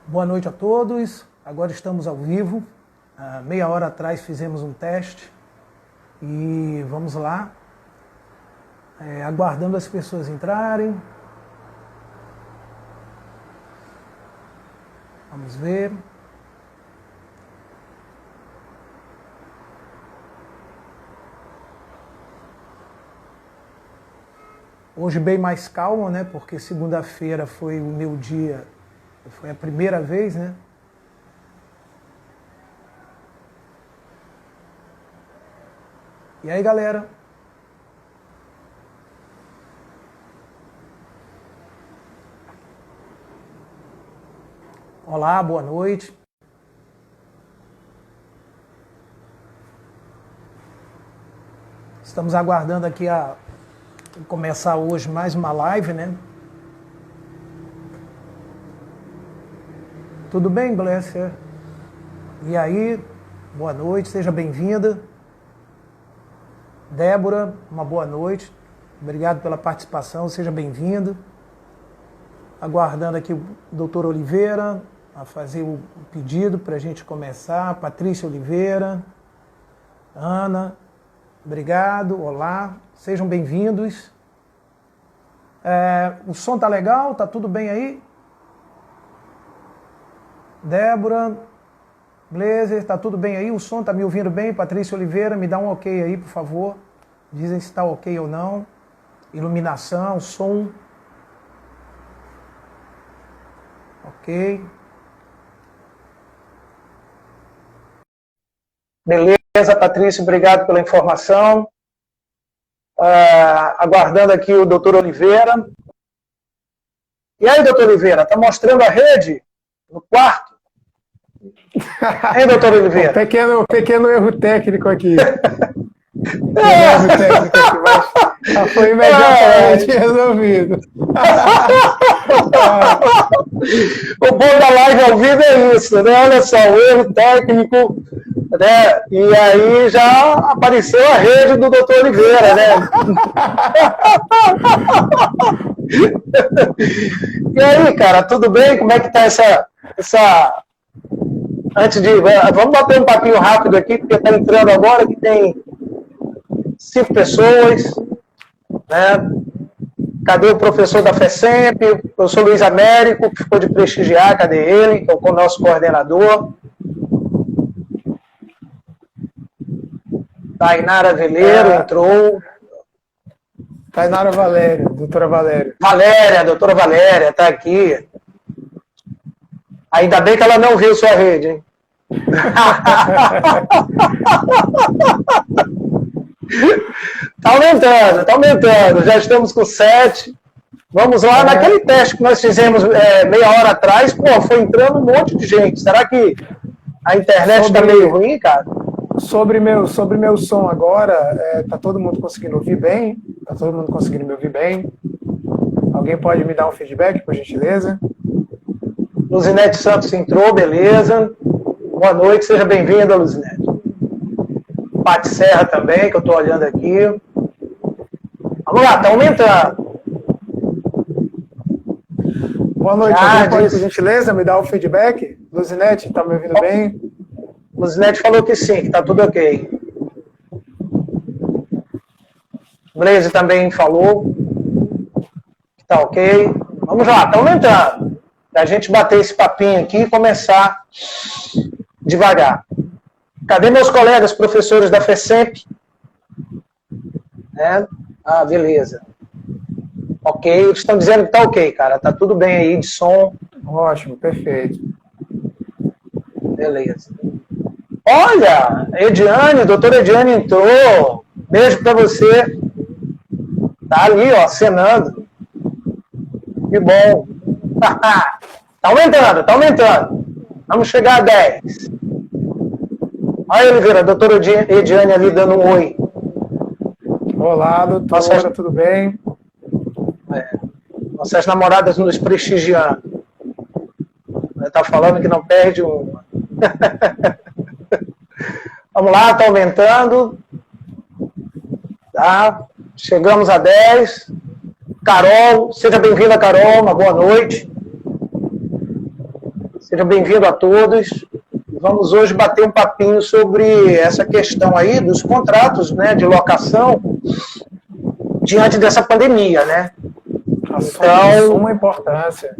Boa noite a todos. Agora estamos ao vivo. Meia hora atrás fizemos um teste e vamos lá. Aguardando as pessoas entrarem. Vamos ver. Hoje bem mais calmo, né? Porque segunda-feira foi o meu dia, foi a primeira vez, né? E aí, galera? Olá, boa noite. Estamos aguardando aqui começar hoje mais uma live, né? Tudo bem, Glesser? E aí? Boa noite, seja bem-vinda. Débora, uma boa noite. Obrigado pela participação, seja bem-vinda. Aguardando aqui o doutor Oliveira a fazer o pedido para a gente começar. Patrícia Oliveira, Ana, obrigado, olá, sejam bem-vindos. O som tá legal? Tá tudo bem aí? Débora, Blazer, tá tudo bem aí? O som tá me ouvindo bem? Patrícia Oliveira, me dá um ok aí, por favor. Dizem se está ok ou não. Iluminação, som. Ok. Beleza, Patrícia, obrigado pela informação. Aguardando aqui o doutor Oliveira. E aí, doutor Oliveira, tá mostrando a rede no quarto? Hein, doutor Oliveira? Pequeno erro técnico aqui. Erro técnico aqui, mas já foi imediatamente resolvido. O bom da live ao vivo é isso, né? Olha só, o erro técnico, né? E aí já apareceu a rede do doutor Oliveira, né? E aí, cara, tudo bem? Como é que tá essa... Antes de... Vamos bater um papinho rápido aqui, porque tá entrando agora que tem 5 pessoas, né? Cadê o professor da FESEMP, o professor Luiz Américo, que ficou de prestigiar, cadê ele? Que é o nosso coordenador. Tainara Veleiro entrou. Tainara Valéria, doutora Valéria. Valéria, doutora Valéria, tá aqui. Ainda bem que ela não viu sua rede, hein? Tá aumentando. Já estamos com 7. Vamos lá, naquele teste que nós fizemos meia hora atrás, foi entrando um monte de gente. Será que a internet tá meio ruim, cara? Sobre meu som agora, tá todo mundo conseguindo ouvir bem? Tá todo mundo conseguindo me ouvir bem? Alguém pode me dar um feedback, por gentileza? Luzinete Santos entrou, beleza. Boa noite, seja bem-vinda, Luzinete. Pati Serra também, que eu estou olhando aqui. Vamos lá, tá aumentando. Boa noite, alguém pode, por gentileza, me dar um feedback? Luzinete, tá me ouvindo bem? Luzinete falou que sim, que tá tudo ok. Blaze também falou que tá ok. Vamos lá, tá aumentando. Pra gente bater esse papinho aqui e começar devagar. Cadê meus colegas professores da FESEMP? Beleza. Ok, eles estão dizendo que tá ok, cara. Tá tudo bem aí de som. Ótimo, perfeito. Beleza. Olha, doutora Ediane entrou. Beijo pra você. Tá ali, ó, acenando. Que bom. Tá aumentando. Vamos chegar a 10. Olha, Oliveira, a doutora Ediane ali dando um oi. Olá, doutora, tudo bem? Nossas namoradas nos prestigiando. Tá falando que não perde uma. Vamos lá, tá aumentando. Tá? Chegamos a 10. Carol, seja bem-vinda, Carol, uma boa noite. Seja bem-vindo a todos. Vamos hoje bater um papinho sobre essa questão aí dos contratos, né, de locação diante dessa pandemia, né? Assunto de suma importância.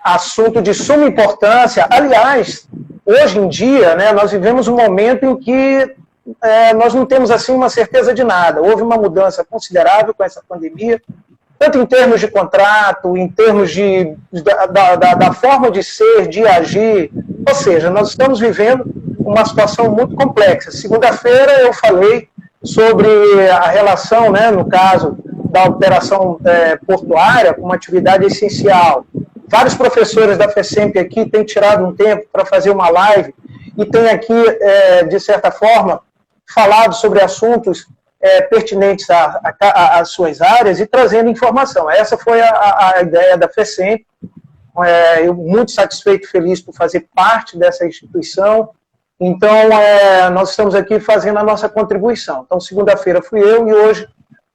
Assunto de suma importância. Aliás, hoje em dia, né, nós vivemos um momento em que nós não temos assim uma certeza de nada. Houve uma mudança considerável com essa pandemia, tanto em termos de contrato, em termos da forma de ser, de agir. Ou seja, nós estamos vivendo uma situação muito complexa. Segunda-feira eu falei sobre a relação, né, no caso da operação portuária, com uma atividade essencial. Vários professores da FECEMP aqui têm tirado um tempo para fazer uma live e têm aqui, de certa forma, falado sobre assuntos pertinentes às suas áreas e trazendo informação. Essa foi a ideia da FECEMP. Eu muito satisfeito e feliz por fazer parte dessa instituição. Então, nós estamos aqui fazendo a nossa contribuição. Então, segunda-feira fui eu e hoje,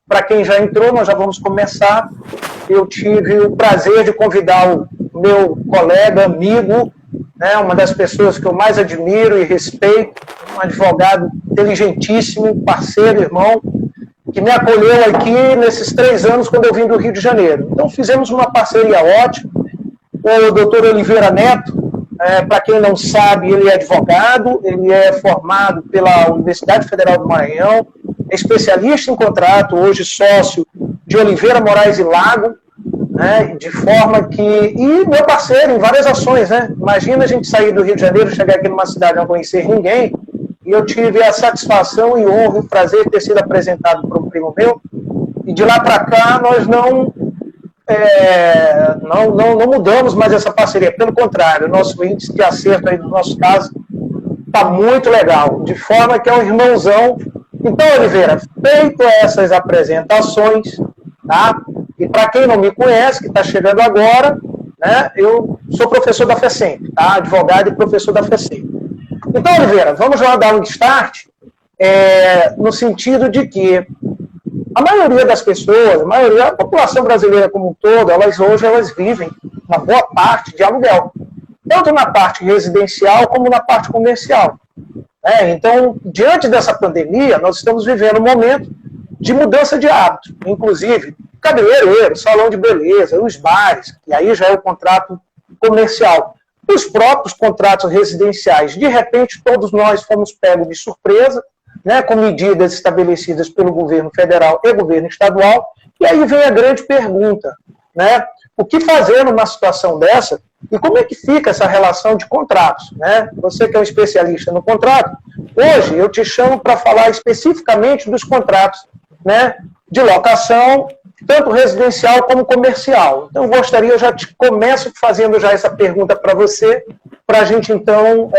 para quem já entrou, nós já vamos começar. Eu tive o prazer de convidar o meu colega, amigo, né, uma das pessoas que eu mais admiro e respeito, um advogado inteligentíssimo, parceiro, irmão, que me acolheu aqui nesses 3 anos quando eu vim do Rio de Janeiro. Então, fizemos uma parceria ótima. O doutor Oliveira Neto, para quem não sabe, ele é advogado, ele é formado pela Universidade Federal do Maranhão, é especialista em contrato, hoje sócio de Oliveira Moraes e Lago, né, de forma que... E meu parceiro em várias ações, né? Imagina a gente sair do Rio de Janeiro, chegar aqui numa cidade e não conhecer ninguém, e eu tive a satisfação e honra e o prazer de ter sido apresentado por um primo meu, e de lá para cá nós não mudamos mais essa parceria, pelo contrário, o nosso índice de acerto aí no nosso caso está muito legal, de forma que é um irmãozão. Então, Oliveira, feito essas apresentações, tá? E para quem não me conhece, que está chegando agora, né, eu sou professor da FECEMP, tá? Advogado e professor da FECEMP. Então, Oliveira, vamos lá dar um start, no sentido de que a maioria das pessoas, a população brasileira como um todo, hoje elas vivem uma boa parte de aluguel, tanto na parte residencial como na parte comercial. Então, diante dessa pandemia, nós estamos vivendo um momento de mudança de hábito, inclusive cabeleireiro, salão de beleza, os bares, que aí já é o contrato comercial. Os próprios contratos residenciais, de repente, todos nós fomos pegos de surpresa, né, com medidas estabelecidas pelo governo federal e governo estadual, e aí vem a grande pergunta, né, o que fazer numa situação dessa e como é que fica essa relação de contratos, né? Você que é um especialista no contrato, hoje eu te chamo para falar especificamente dos contratos, né, de locação, tanto residencial como comercial. Então, eu gostaria, eu já começo fazendo já essa pergunta para você, para a gente, então,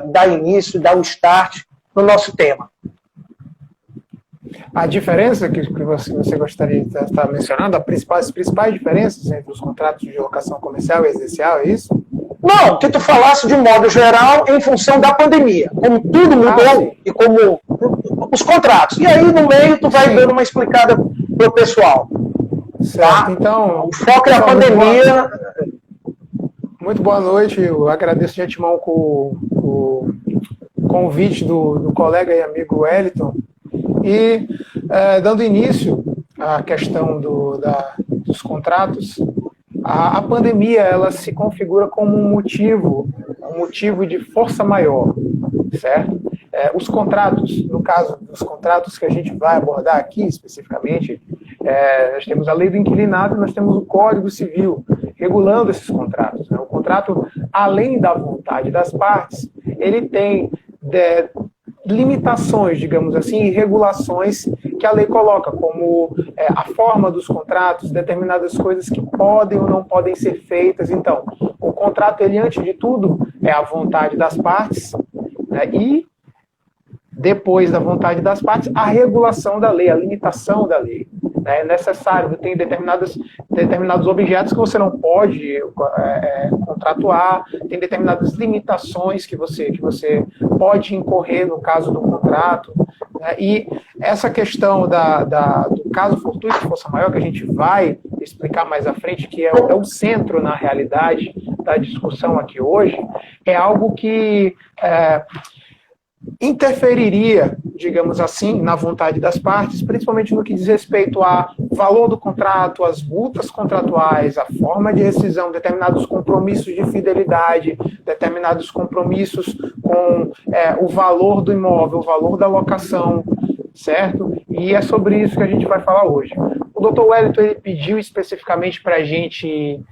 dar início, dar o start no nosso tema. A diferença que você gostaria de estar mencionando, as principais diferenças entre os contratos de locação comercial e residencial, é isso? Não, que tu falasse de modo geral em função da pandemia, como tudo mudou e como os contratos. E aí, no meio, tu vai dando uma explicada para o pessoal. Certo, tá? Então... O foco é a pandemia... Muito boa noite, eu agradeço de antemão com o convite do colega e amigo Wellington. E, dando início à questão dos contratos, a pandemia ela se configura como um motivo de força maior, certo? Os contratos, no caso dos contratos que a gente vai abordar aqui especificamente, nós temos a lei do inquilinato, nós temos o Código Civil regulando esses contratos, né? O contrato, além da vontade das partes, ele tem limitações, digamos assim, e regulações que a lei coloca, como a forma dos contratos, determinadas coisas que podem ou não podem ser feitas. Então, o contrato, ele, antes de tudo, é a vontade das partes, né, e depois da vontade das partes, a regulação da lei, a limitação da lei. É necessário, tem determinados objetos que você não pode contratuar, tem determinadas limitações que você pode incorrer no caso do contrato, né? E essa questão do caso fortuito de força maior, que a gente vai explicar mais à frente, que é o centro, na realidade, da discussão aqui hoje é algo que interferiria, digamos assim, na vontade das partes, principalmente no que diz respeito ao valor do contrato, as multas contratuais, a forma de rescisão, determinados compromissos de fidelidade, determinados compromissos com o valor do imóvel, o valor da locação, certo? E é sobre isso que a gente vai falar hoje. O Dr. Wellington ele pediu especificamente para a gente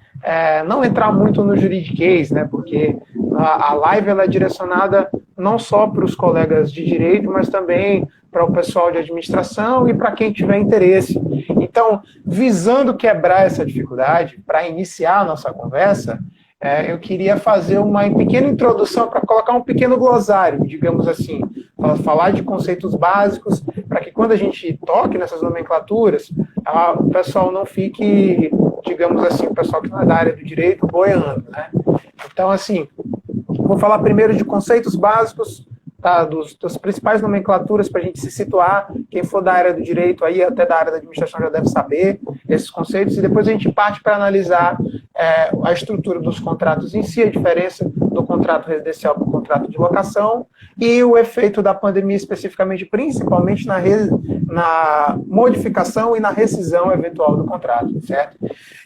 não entrar muito no juridiquês, né? Porque a live ela é direcionada não só para os colegas de direito, mas também para o pessoal de administração e para quem tiver interesse. Então, visando quebrar essa dificuldade, para iniciar a nossa conversa, eu queria fazer uma pequena introdução para colocar um pequeno glossário, digamos assim, para falar de conceitos básicos, para que quando a gente toque nessas nomenclaturas, o pessoal não fique, digamos assim, o pessoal que não é da área do direito boiando, né? Então, assim, vou falar primeiro de conceitos básicos, tá, das principais nomenclaturas para a gente se situar. Quem for da área do direito, aí até da área da administração já deve saber esses conceitos, e depois a gente parte para analisar a estrutura dos contratos em si, a diferença do contrato residencial para o contrato de locação e o efeito da pandemia especificamente, principalmente na modificação e na rescisão eventual do contrato, certo?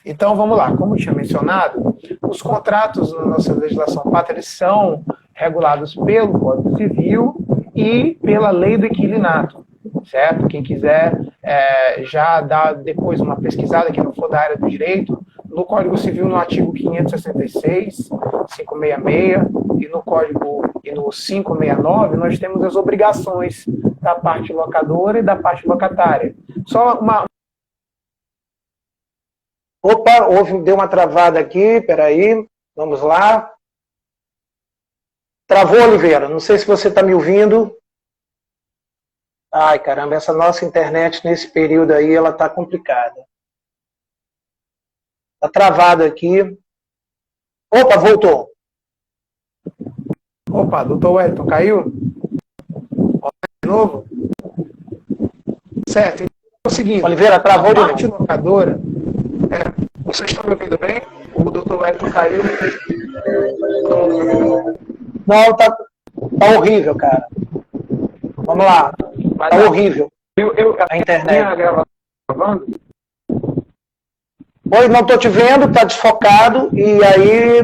Então, vamos lá. Como eu tinha mencionado, os contratos na nossa legislação pátria são regulados pelo Código Civil e pela Lei do Inquilinato, certo? Quem quiser já dar depois uma pesquisada, que não for da área do direito, no Código Civil, no artigo 566, 566, e no Código e no 569, nós temos as obrigações da parte locadora e da parte locatária. Só uma... Opa, deu uma travada aqui, peraí, vamos lá. Travou, Oliveira, não sei se você está me ouvindo. Ai, caramba, essa nossa internet nesse período aí, ela está complicada. Está travado aqui. Opa, voltou. Opa, doutor Wellington, caiu? De novo? Certo, então é o seguinte. Oliveira, travou de novo. A parte locadora, vocês estão me ouvindo bem? O doutor Wellington caiu. Não, tá horrível, cara. Vamos lá. Tá horrível. A internet. Gravando? Oi, não tô te vendo, tá desfocado e aí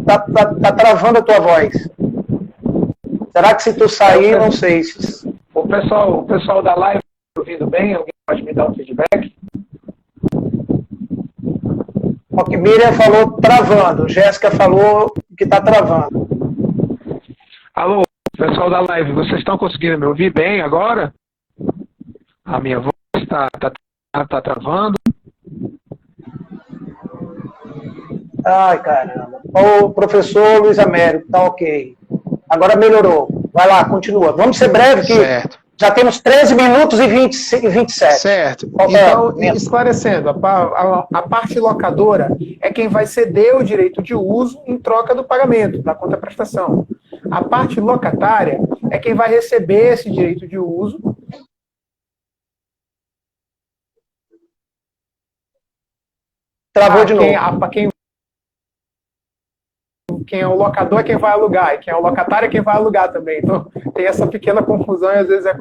tá travando a tua voz. Será que se tu sair, não sei. O pessoal da live tá ouvindo bem? Alguém pode me dar um feedback? O que Miriam falou travando, Jéssica falou que tá travando. Alô, pessoal da live, vocês estão conseguindo me ouvir bem agora? A minha voz tá travando? Ai, caramba. O professor Luiz Américo, tá ok. Agora melhorou. Vai lá, continua. Vamos ser breve, que certo. Já temos 13 minutos e 27. Certo. Então, esclarecendo, a parte locadora é quem vai ceder o direito de uso em troca do pagamento, da contraprestação. A parte locatária é quem vai receber esse direito de uso. Travou de novo. Quem é o locador é quem vai alugar, e quem é o locatário é quem vai alugar também. Então, tem essa pequena confusão, e às vezes,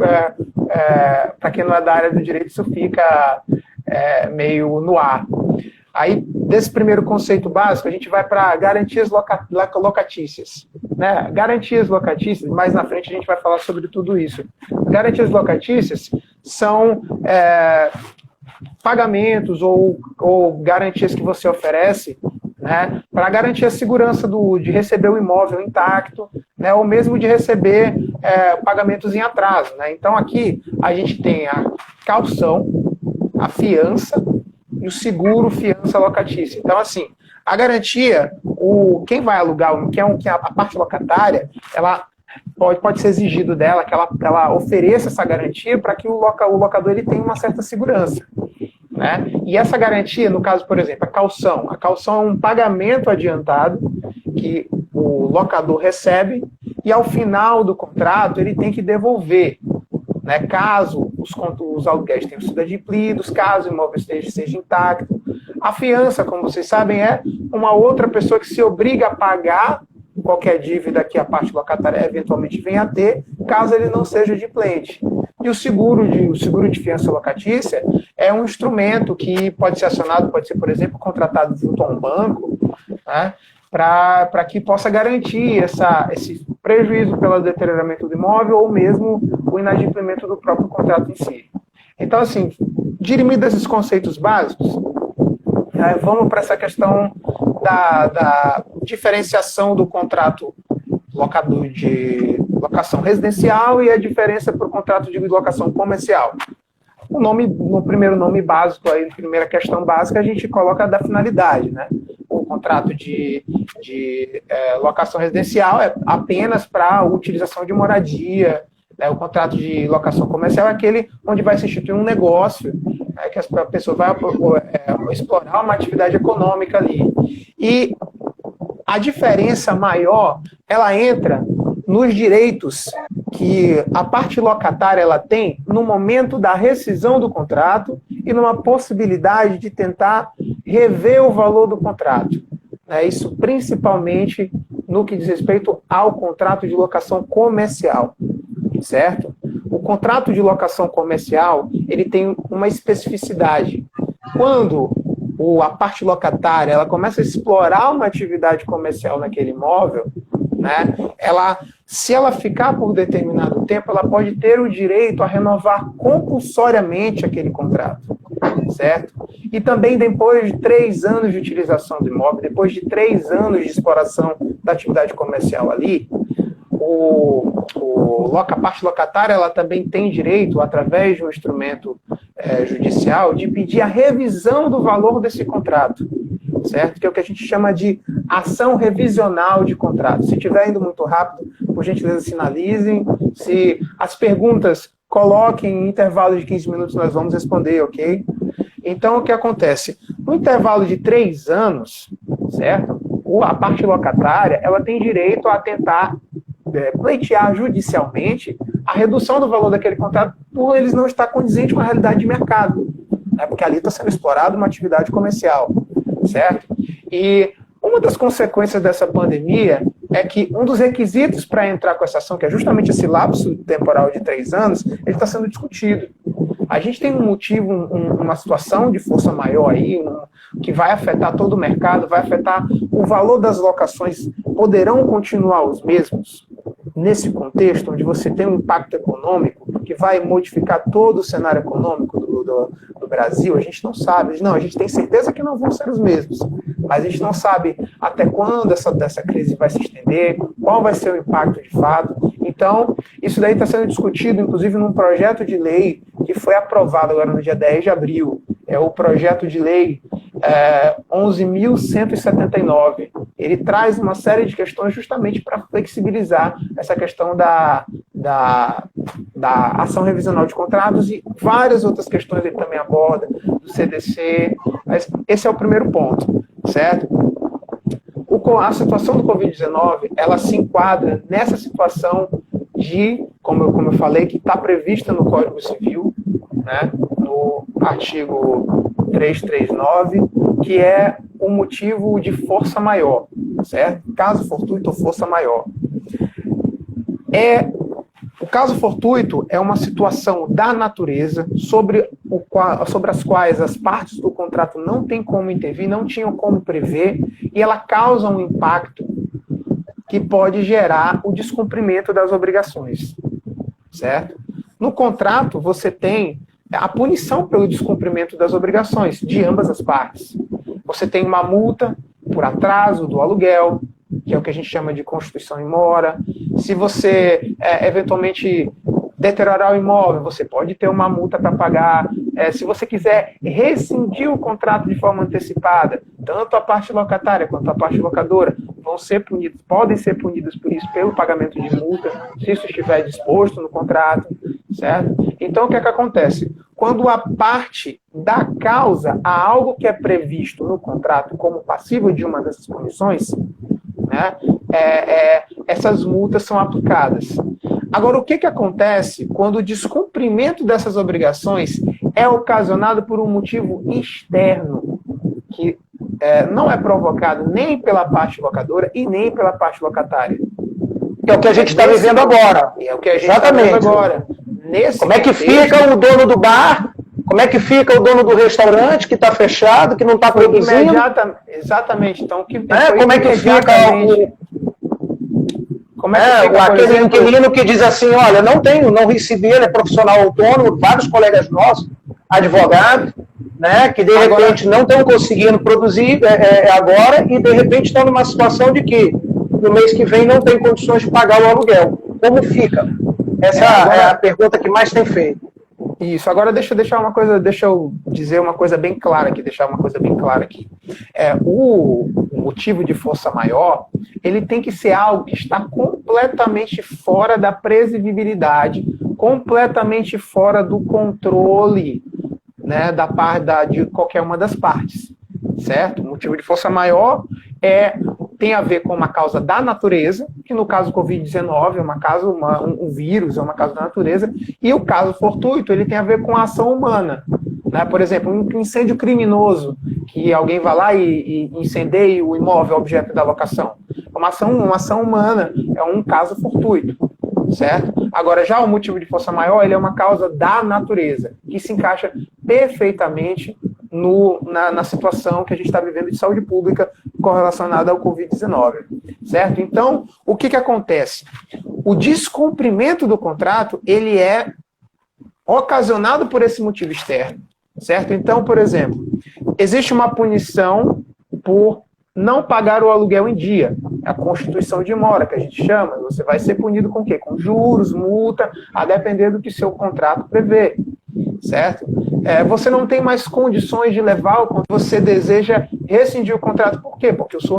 para quem não é da área do direito, isso fica meio no ar. Aí, desse primeiro conceito básico, a gente vai para garantias locatícias. Né? Garantias locatícias, mais na frente a gente vai falar sobre tudo isso. Garantias locatícias são pagamentos ou garantias que você oferece, né, para garantir a segurança de receber o imóvel intacto, né, ou mesmo de receber pagamentos em atraso. Né? Então, aqui a gente tem a caução, a fiança e o seguro fiança locatícia. Então, assim, a garantia, quem vai alugar, a parte locatária, ela pode ser exigido dela que ela ofereça essa garantia para que o locador ele tenha uma certa segurança. Né? E essa garantia, no caso, por exemplo, a caução é um pagamento adiantado que o locador recebe e ao final do contrato ele tem que devolver, né? Caso os aluguéis tenham sido adimplidos, caso o imóvel esteja intacto. A fiança, como vocês sabem, é uma outra pessoa que se obriga a pagar qualquer dívida que a parte locatária eventualmente venha a ter, caso ele não seja adimplente. E o seguro de fiança locatícia é um instrumento que pode ser acionado, pode ser, por exemplo, contratado junto a um banco, né, para que possa garantir esse prejuízo pelo deterioramento do imóvel ou mesmo o inadimplemento do próprio contrato em si. Então, assim, dirimidos esses conceitos básicos, vamos para essa questão da diferenciação do contrato de locação residencial e a diferença para o contrato de locação comercial. No primeiro nome básico, aí, primeira questão básica, a gente coloca da finalidade, né? O contrato de locação residencial é apenas para utilização de moradia, né? O contrato de locação comercial é aquele onde vai se instituir um negócio, né? Que a pessoa vai explorar uma atividade econômica ali. E a diferença maior, ela entra nos direitos que a parte locatária ela tem no momento da rescisão do contrato e numa possibilidade de tentar rever o valor do contrato. Isso principalmente no que diz respeito ao contrato de locação comercial, certo? O contrato de locação comercial, ele tem uma especificidade. Quando a parte locatária ela começa a explorar uma atividade comercial naquele imóvel, né, se ela ficar por determinado tempo, ela pode ter o direito a renovar compulsoriamente aquele contrato, certo? E também depois de 3 anos de utilização do imóvel, depois de 3 anos de exploração da atividade comercial ali, a parte locatária ela também tem direito, através de um instrumento judicial, de pedir a revisão do valor desse contrato, certo? Que é o que a gente chama de ação revisional de contrato. Se estiver indo muito rápido, por gentileza, sinalizem. Se as perguntas coloquem em intervalo de 15 minutos, nós vamos responder, ok? Então, o que acontece? No intervalo de 3 anos, certo? A parte locatária, ela tem direito a tentar pleitear judicialmente a redução do valor daquele contrato por eles não estar condizente com a realidade de mercado, né? Porque ali está sendo explorada uma atividade comercial, certo? E uma das consequências dessa pandemia é que um dos requisitos para entrar com essa ação, que é justamente esse lapso temporal de 3 anos, ele está sendo discutido. A gente tem um motivo, uma situação de força maior aí, que vai afetar todo o mercado, vai afetar o valor das locações, poderão continuar os mesmos? Nesse contexto, onde você tem um impacto econômico que vai modificar todo o cenário econômico do Brasil, a gente não sabe. Não, a gente tem certeza que não vão ser os mesmos, mas a gente não sabe até quando essa crise vai se estender, qual vai ser o impacto de fato. Então, isso daí está sendo discutido, inclusive, num projeto de lei que foi aprovado agora no dia 10 de abril. É o projeto de lei 11.179. Ele traz uma série de questões justamente para flexibilizar essa questão da ação revisional de contratos e várias outras questões ele também aborda, do CDC. Mas esse é o primeiro ponto, certo? A situação do Covid-19, ela se enquadra nessa situação de, como eu falei, que está prevista no Código Civil, né, no artigo 339, que é o motivo de força maior, certo? Caso fortuito ou força maior. O caso fortuito é uma situação da natureza sobre as quais as partes do contrato não têm como intervir, não tinham como prever, e ela causa um impacto que pode gerar o descumprimento das obrigações, certo? No contrato, você tem a punição pelo descumprimento das obrigações de ambas as partes. Você tem uma multa por atraso do aluguel, que é o que a gente chama de constituição em mora. Se você eventualmente deteriorar o imóvel, você pode ter uma multa para pagar. Se você quiser rescindir o contrato de forma antecipada, tanto a parte locatária quanto a parte locadora podem ser punidos por isso, pelo pagamento de multa, se isso estiver disposto no contrato, certo? Então, o que é que acontece? Quando a parte dá causa a algo que é previsto no contrato como passível de uma dessas punições, né, essas multas são aplicadas. Agora, o que acontece quando o descumprimento dessas obrigações é ocasionado por um motivo externo, que não é provocado nem pela parte locadora e nem pela parte locatária? Que é o que a gente está vivendo agora. É o que a gente está vivendo agora. Como é que fica o dono do bar? Como é que fica o dono do restaurante que está fechado, que não está produzindo? Exatamente. Então, como é que fica aquele inquilino que diz assim, olha, não recebi, ele é profissional autônomo, vários colegas nossos, advogados, né, que de repente não estão conseguindo produzir agora e de repente estão numa situação de que no mês que vem não tem condições de pagar o aluguel. Como fica? Essa é a pergunta que mais tem feito. Isso. Agora deixa eu dizer uma coisa bem clara aqui, o motivo de força maior, ele tem que ser algo que está completamente fora da previsibilidade, completamente fora do controle, né, de qualquer uma das partes, certo? O motivo de força maior tem a ver com uma causa da natureza, que no caso do Covid-19 é um vírus, é uma causa da natureza, e o caso fortuito, ele tem a ver com a ação humana. Né? Por exemplo, um incêndio criminoso, que alguém vai lá e incendeia o imóvel objeto da locação. Uma ação humana, é um caso fortuito, certo? Agora, já o motivo de força maior, ele é uma causa da natureza, que se encaixa perfeitamente na situação que a gente está vivendo de saúde pública correlacionada ao Covid-19, certo? Então, o que acontece? O descumprimento do contrato, ele é ocasionado por esse motivo externo, certo? Então, por exemplo, existe uma punição por não pagar o aluguel em dia, a constituição de mora, que a gente chama. Você vai ser punido com o quê? Com juros, multa, a depender do que seu contrato prevê, certo? Você não tem mais condições de levar o contrato, você deseja rescindir o contrato. Por quê? Porque eu sou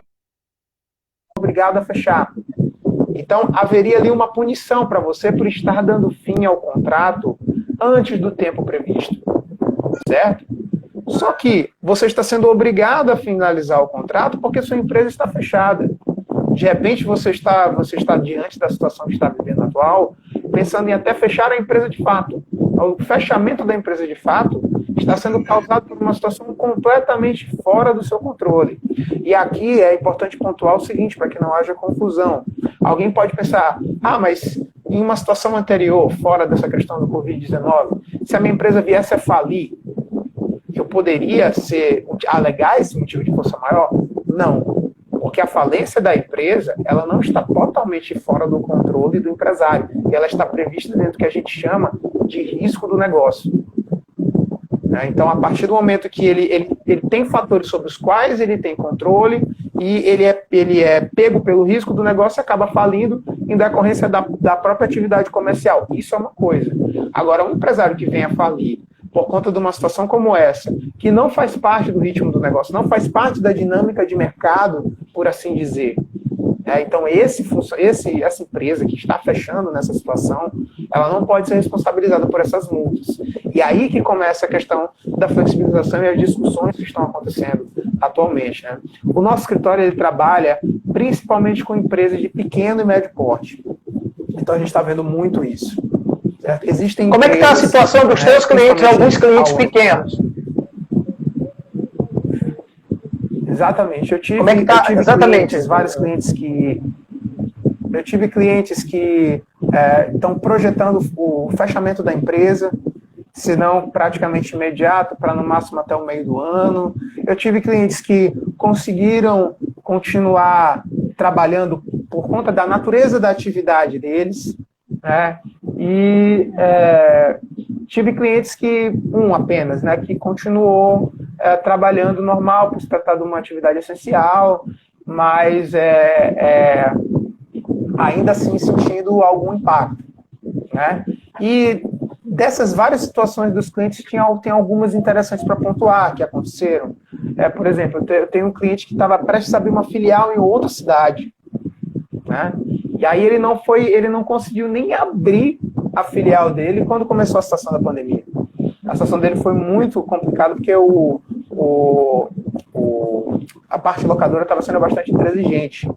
obrigado a fechar. Então, haveria ali uma punição para você por estar dando fim ao contrato antes do tempo previsto, certo? Só que você está sendo obrigado a finalizar o contrato porque sua empresa está fechada. De repente, você está diante da situação que está vivendo atual, pensando em até fechar a empresa de fato. O fechamento da empresa de fato está sendo causado por uma situação completamente fora do seu controle. E aqui é importante pontuar o seguinte, para que não haja confusão. Alguém pode pensar, mas em uma situação anterior, fora dessa questão do Covid-19, se a minha empresa viesse a falir, eu poderia alegar esse motivo de força maior? Não. Porque a falência da empresa, ela não está totalmente fora do controle do empresário. E ela está prevista dentro do que a gente chama de risco do negócio. Então, a partir do momento que ele tem fatores sobre os quais ele tem controle e ele é pego pelo risco do negócio e acaba falindo em decorrência da própria atividade comercial. Isso é uma coisa. Agora, um empresário que venha falir por conta de uma situação como essa, que não faz parte do ritmo do negócio, não faz parte da dinâmica de mercado, por assim dizer. Então, essa empresa que está fechando nessa situação, ela não pode ser responsabilizada por essas multas. E aí que começa a questão da flexibilização e as discussões que estão acontecendo atualmente. Né? O nosso escritório ele trabalha principalmente com empresas de pequeno e médio porte. Então, a gente está vendo muito isso. Existem Como é que está a situação dos teus clientes, alguns clientes pequenos? Exatamente. Eu tive clientes que estão projetando o fechamento da empresa, se não praticamente imediato, para no máximo até o meio do ano. Eu tive clientes que conseguiram continuar trabalhando por conta da natureza da atividade deles, né? E tive clientes que, apenas, né, que continuou trabalhando normal, por se tratar de uma atividade essencial, mas ainda assim sentindo algum impacto. Né? E dessas várias situações dos clientes, tem algumas interessantes para pontuar que aconteceram. Por exemplo, eu tenho um cliente que estava prestes a abrir uma filial em outra cidade. Né? E aí ele não conseguiu nem abrir a filial dele quando começou a situação da pandemia. A situação dele foi muito complicada porque a parte locadora estava sendo bastante intransigente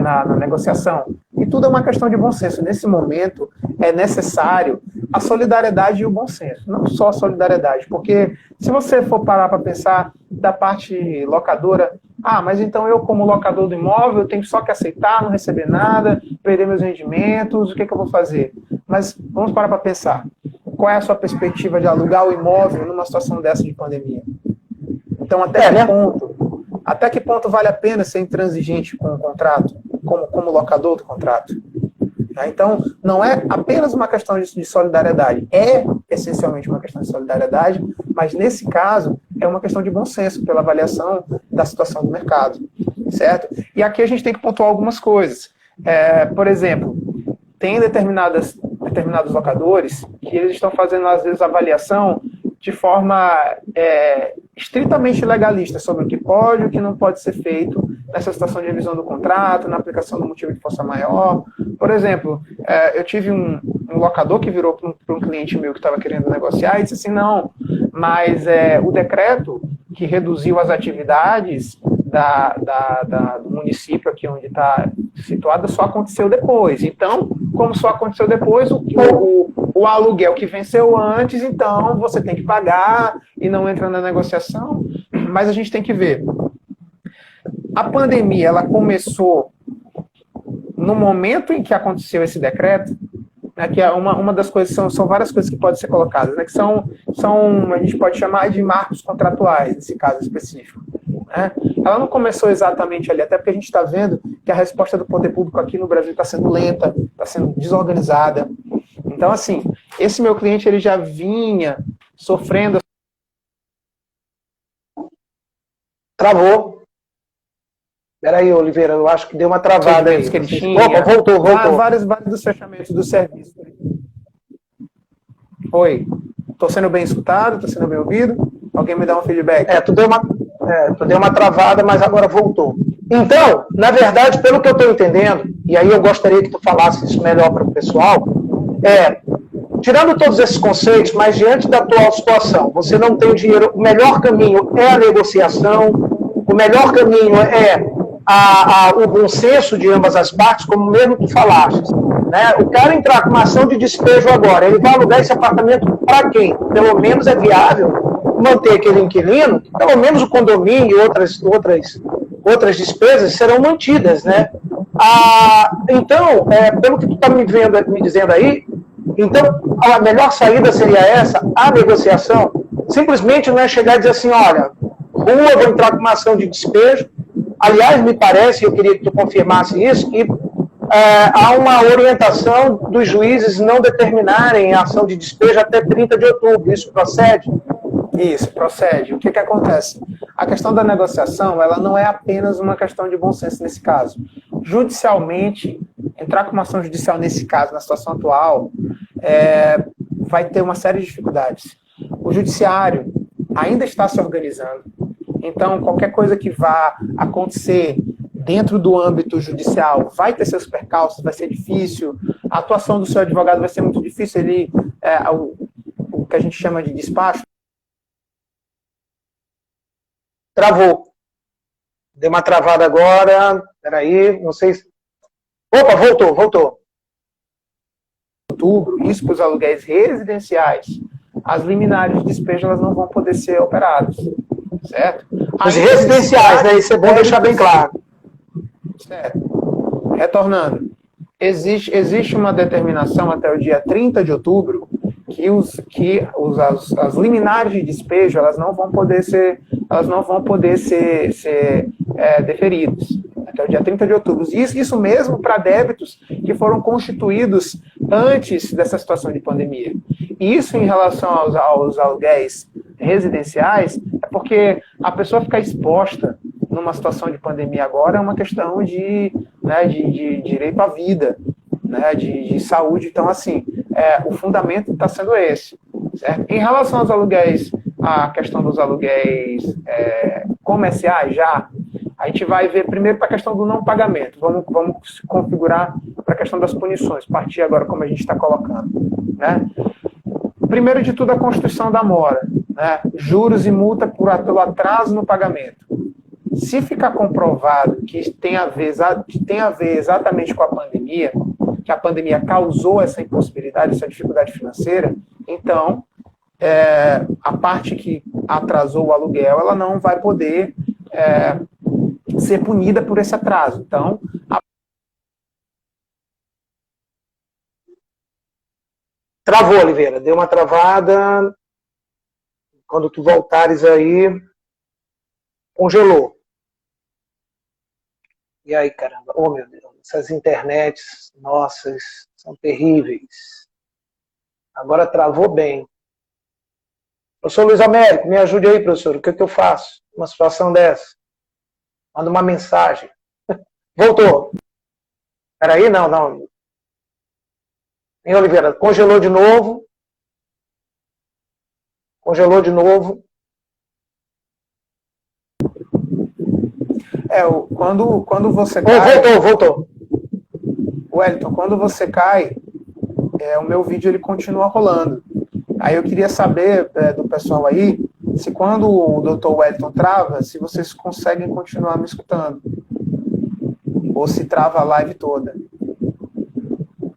na negociação. E tudo é uma questão de bom senso. Nesse momento, é necessário a solidariedade e o bom senso. Não só a solidariedade, porque se você for parar para pensar da parte locadora, mas então eu, como locador do imóvel, tenho só que aceitar, não receber nada, perder meus rendimentos, o que eu vou fazer? Mas vamos parar para pensar. Qual é a sua perspectiva de alugar o imóvel numa situação dessa de pandemia? Então, até que ponto vale a pena ser intransigente com o contrato, como locador do contrato? Então, não é apenas uma questão de solidariedade, é essencialmente uma questão de solidariedade, mas nesse caso é uma questão de bom senso pela avaliação da situação do mercado, certo? E aqui a gente tem que pontuar algumas coisas. Por exemplo, tem determinados locadores que eles estão fazendo, às vezes, avaliação de forma estritamente legalista sobre o que pode e o que não pode ser feito nessa situação de revisão do contrato, na aplicação do motivo de força maior. Por exemplo, eu tive um locador que virou para um cliente meu que estava querendo negociar e disse assim, não, mas o decreto que reduziu as atividades do município aqui onde está situado só aconteceu depois. Então, como só aconteceu depois, o aluguel que venceu antes, então você tem que pagar e não entra na negociação. Mas a gente tem que ver. A pandemia, ela começou no momento em que aconteceu esse decreto, né, que é uma das coisas, são várias coisas que podem ser colocadas, né, que são, a gente pode chamar de marcos contratuais, nesse caso específico. Né? Ela não começou exatamente ali, até porque a gente está vendo que a resposta do poder público aqui no Brasil está sendo lenta, está sendo desorganizada. Então, assim, esse meu cliente ele já vinha sofrendo. Travou. Peraí, Oliveira, eu acho que deu uma travada aí. Que ele tinha. Opa, voltou. Vários dos fechamentos do serviço. Oi, estou sendo bem escutado? Estou sendo bem ouvido? Alguém me dá um feedback? Tu deu uma travada, mas agora voltou. Então, na verdade, pelo que eu estou entendendo, e aí eu gostaria que tu falasse isso melhor para o pessoal, tirando todos esses conceitos, mas diante da atual situação, você não tem dinheiro, o melhor caminho é a negociação, o melhor caminho é o bom senso de ambas as partes, como mesmo tu falaste. Né? O cara entrar com uma ação de despejo agora, ele vai alugar esse apartamento para quem? Pelo menos é viável manter aquele inquilino, pelo menos o condomínio e outras despesas serão mantidas. Né? Então, pelo que tu está me dizendo aí, então a melhor saída seria essa, a negociação. Simplesmente não é chegar e dizer assim, olha, eu vou entrar com uma ação de despejo. Aliás, me parece, eu queria que tu confirmasse isso, que há uma orientação dos juízes não determinarem a ação de despejo até 30 de outubro. Isso procede? Isso, procede. O que acontece? A questão da negociação, ela não é apenas uma questão de bom senso nesse caso. Judicialmente, entrar com uma ação judicial nesse caso, na situação atual, vai ter uma série de dificuldades. O judiciário ainda está se organizando. Então, qualquer coisa que vá acontecer dentro do âmbito judicial vai ter seus percalços, vai ser difícil. A atuação do seu advogado vai ser muito difícil. O que a gente chama de despacho. Travou. Deu uma travada agora. Peraí, não sei se... Opa, voltou. Outubro, isso para os aluguéis residenciais. As liminares de despejo elas não vão poder ser operadas. Certo? Os residenciais, né? Isso é bom deixar bem claro. Certo. Retornando. Existe uma determinação até o dia 30 de outubro que as liminares de despejo elas não vão poder ser deferidas até o dia 30 de outubro. Isso mesmo para débitos que foram constituídos antes dessa situação de pandemia. Isso em relação aos aluguéis residenciais é porque a pessoa ficar exposta numa situação de pandemia agora é uma questão de direito à vida, né, de saúde. Então, assim, o fundamento está sendo esse. Certo? Em relação aos aluguéis, a questão dos aluguéis comerciais já, a gente vai ver primeiro para a questão do não pagamento. Vamos configurar para a questão das punições, partir agora como a gente está colocando. Né? Primeiro de tudo, a constituição da mora. Né? Juros e multa pelo atraso no pagamento. Se ficar comprovado que tem a ver exatamente com a pandemia, que a pandemia causou essa impossibilidade, essa dificuldade financeira, então a parte que atrasou o aluguel, ela não vai poder ser punida por esse atraso. Então, Travou, Oliveira. Deu uma travada. Quando tu voltares aí, congelou. E aí, caramba. Oh, meu Deus. Essas internets, nossas, são terríveis. Agora travou bem. Professor Luiz Américo, me ajude aí, professor. O que eu faço numa situação dessa? Manda uma mensagem. Voltou. Peraí, não. Hein, Oliveira? Congelou de novo. Congelou de novo. Quando você cai... Voltou. Wellington, quando você cai, o meu vídeo ele continua rolando. Aí eu queria saber do pessoal aí, se quando o Dr. Wellington trava, se vocês conseguem continuar me escutando. Ou se trava a live toda.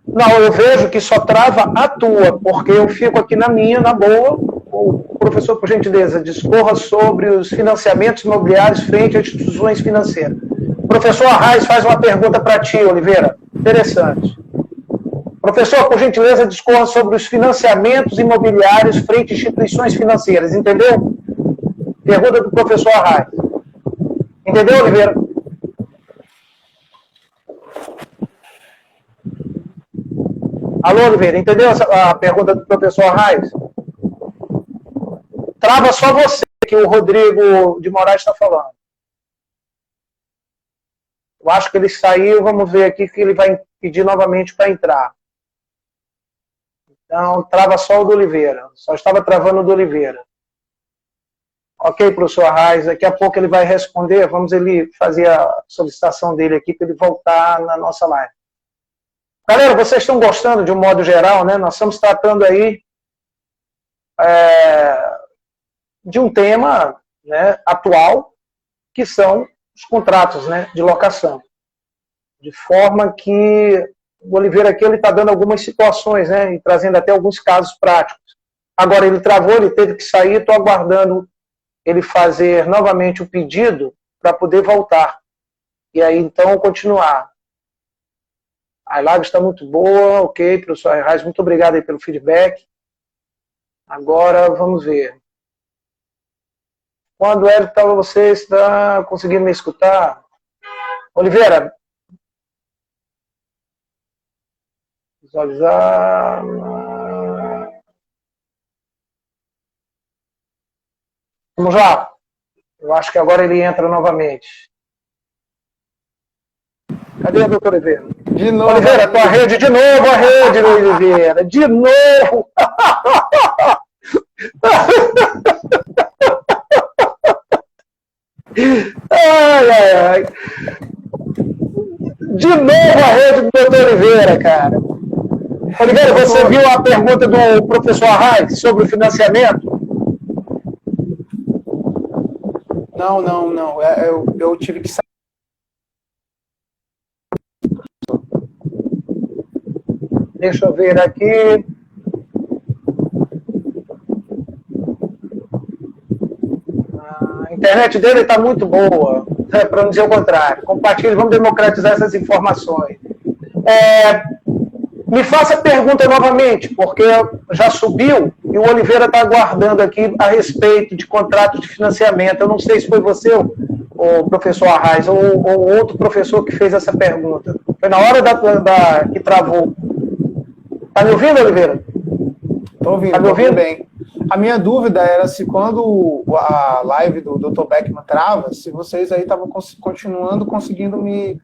Não, eu vejo que só trava a tua, porque eu fico aqui na minha, na boa. O professor, por gentileza, discorra sobre os financiamentos imobiliários frente a instituições financeiras. O professor Arraes faz uma pergunta para ti, Oliveira. Interessante. Professor, por gentileza, discorra sobre os financiamentos imobiliários frente a instituições financeiras. Entendeu? Pergunta do professor Arraes. Entendeu, Oliveira? Alô, Oliveira, entendeu a pergunta do professor Arraes? Trava só você, que o Rodrigo de Moraes está falando. Eu acho que ele saiu, vamos ver aqui que ele vai pedir novamente para entrar. Então, trava só o do Oliveira. Só estava travando o do Oliveira. Ok, professor Arraes, daqui a pouco ele vai responder. Vamos ele fazer a solicitação dele aqui para ele voltar na nossa live. Galera, vocês estão gostando de um modo geral, né? Nós estamos tratando aí de um tema, né, atual, que são os contratos, né, de locação. De forma que o Oliveira aqui está dando algumas situações, né, e trazendo até alguns casos práticos. Agora ele travou, ele teve que sair, estou aguardando ele fazer novamente o pedido para poder voltar. E aí, então, continuar. A live está muito boa, ok, professor Arraes, muito obrigado aí pelo feedback. Agora, vamos ver. Quando você está conseguindo me escutar? Oliveira. Visualizar. Vamos lá. Eu acho que agora ele entra novamente. Cadê a doutora Oliveira? De novo. Oliveira, tua rede, de novo a rede, Oliveira. De novo. Ai. De novo a rede do doutor Oliveira, cara. Oliveira, você viu a pergunta do professor Arraes sobre o financiamento? Não. Eu tive que sair. Deixa eu ver aqui. A internet dele está muito boa, para não dizer o contrário. Compartilhe, vamos democratizar essas informações. Me faça a pergunta novamente, porque já subiu e o Oliveira está aguardando aqui a respeito de contrato de financiamento. Eu não sei se foi você, o professor Arraes, ou outro professor que fez essa pergunta. Foi na hora que travou. Está me ouvindo, Oliveira? Estou ouvindo, tá me ouvindo bem. A minha dúvida era se quando a live do Dr. Beckman trava, se vocês aí estavam continuando conseguindo me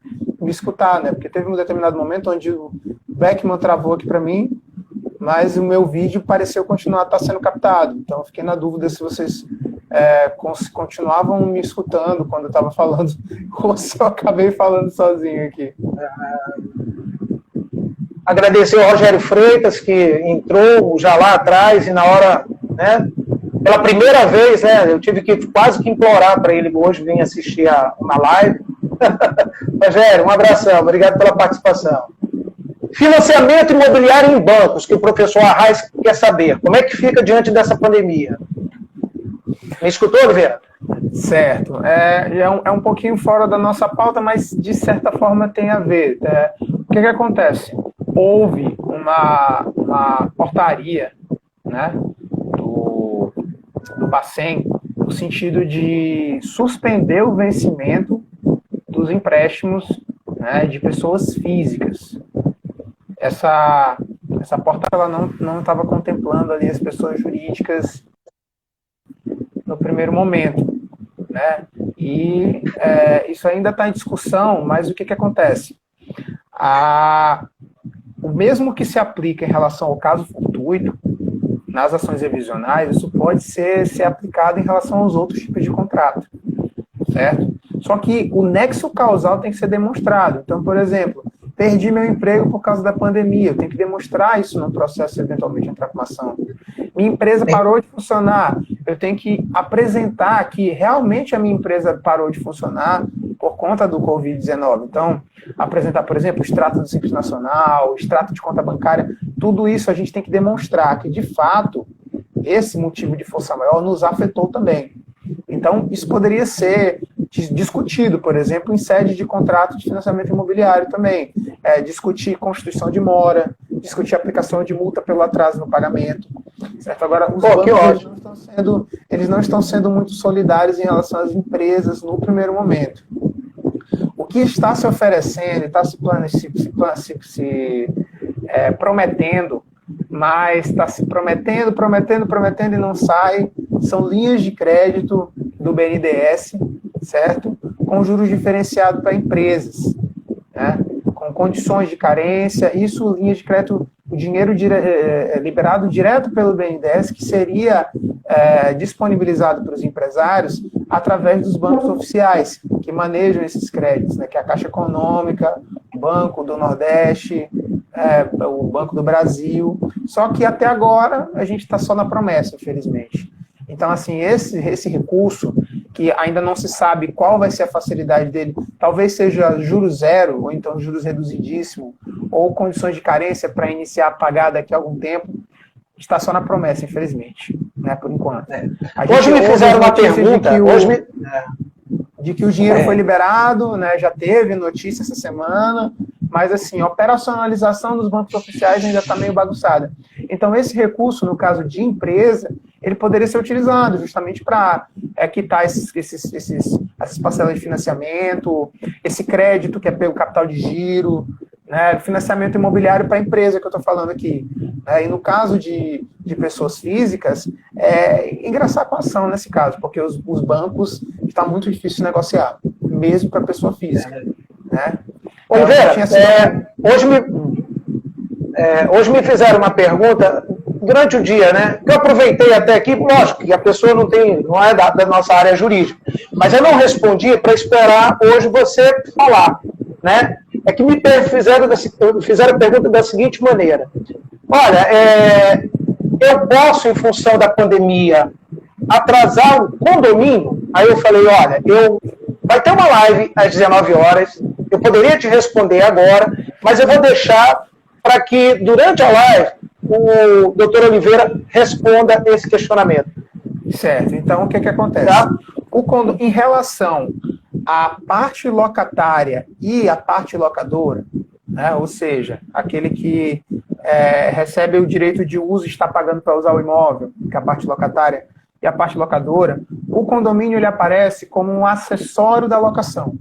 escutar, né? Porque teve um determinado momento onde o Beckman travou aqui para mim, mas o meu vídeo pareceu continuar sendo captado. Então eu fiquei na dúvida se vocês continuavam me escutando quando eu estava falando, ou se eu acabei falando sozinho aqui. Agradecer ao Rogério Freitas, que entrou já lá atrás e na hora, né, pela primeira vez, né, eu tive que quase que implorar para ele hoje vir assistir uma live. Rogério, um abração, obrigado pela participação. Financiamento imobiliário em bancos, que o professor Arraes quer saber. Como é que fica diante dessa pandemia? Me escutou, Oliveira? Certo. É um pouquinho fora da nossa pauta, mas de certa forma tem a ver. O que acontece? Houve uma portaria, né, do Bacen, no sentido de suspender o vencimento dos empréstimos, né, de pessoas físicas. Essa porta ela não estava contemplando ali as pessoas jurídicas no primeiro momento, né? E isso ainda está em discussão, mas o que acontece? O mesmo que se aplica em relação ao caso fortuito, nas ações revisionais, isso pode ser aplicado em relação aos outros tipos de contrato, certo? Só que o nexo causal tem que ser demonstrado. Então, por exemplo, perdi meu emprego por causa da pandemia, eu tenho que demonstrar isso no processo de eventualmente entrar com uma ação. Minha empresa parou de funcionar, eu tenho que apresentar que realmente a minha empresa parou de funcionar por conta do Covid-19. Então, apresentar, por exemplo, o extrato do Simples Nacional, o extrato de conta bancária, tudo isso a gente tem que demonstrar que, de fato, esse motivo de força maior nos afetou também. Então, isso poderia ser discutido, por exemplo, em sede de contrato de financiamento imobiliário também. Discutir constituição de mora, discutir aplicação de multa pelo atraso no pagamento. Certo? Agora, os bancos eles não estão sendo muito solidários em relação às empresas no primeiro momento. O que está se oferecendo, está se prometendo, mas está se prometendo e não sai, são linhas de crédito do BNDES, certo? Com juros diferenciados para empresas, né? Com condições de carência, isso, linhas de crédito, o dinheiro liberado direto pelo BNDES, que seria disponibilizado para os empresários através dos bancos oficiais, que manejam esses créditos, né? Que é a Caixa Econômica, o Banco do Nordeste, o Banco do Brasil. Só que até agora a gente está só na promessa, infelizmente. Então, assim, esse recurso, que ainda não se sabe qual vai ser a facilidade dele, talvez seja juros zero, ou então juros reduzidíssimo, ou condições de carência para iniciar a pagar daqui a algum tempo, está só na promessa, infelizmente, né, por enquanto. Hoje me fizeram uma pergunta, de que o dinheiro foi liberado, né, já teve notícia essa semana, mas assim, a operacionalização dos bancos oficiais ainda está meio bagunçada. Então, esse recurso, no caso de empresa, ele poderia ser utilizado justamente para quitar essas parcelas de financiamento, esse crédito que é pelo capital de giro, né, financiamento imobiliário para a empresa que eu estou falando aqui. E no caso de pessoas físicas, engraçar com a ação nesse caso, porque os bancos está muito difícil negociar, mesmo para pessoa física. Né? Oliveira, hoje me fizeram uma pergunta durante o dia, né? Que eu aproveitei até aqui, lógico que a pessoa não é da nossa área jurídica, mas eu não respondi para esperar hoje você falar, né? É que me fizeram a pergunta da seguinte maneira: olha, eu posso, em função da pandemia, atrasar o condomínio? Aí eu falei, olha, vai ter uma live às 19 horas, eu poderia te responder agora, mas eu vou deixar para que, durante a live, o doutor Oliveira responda esse questionamento. Certo. Então, o que acontece? Tá? Em relação à parte locatária e à parte locadora, né, ou seja, aquele que recebe o direito de uso e está pagando para usar o imóvel, que é a parte locatária, e a parte locadora, o condomínio ele aparece como um acessório da locação,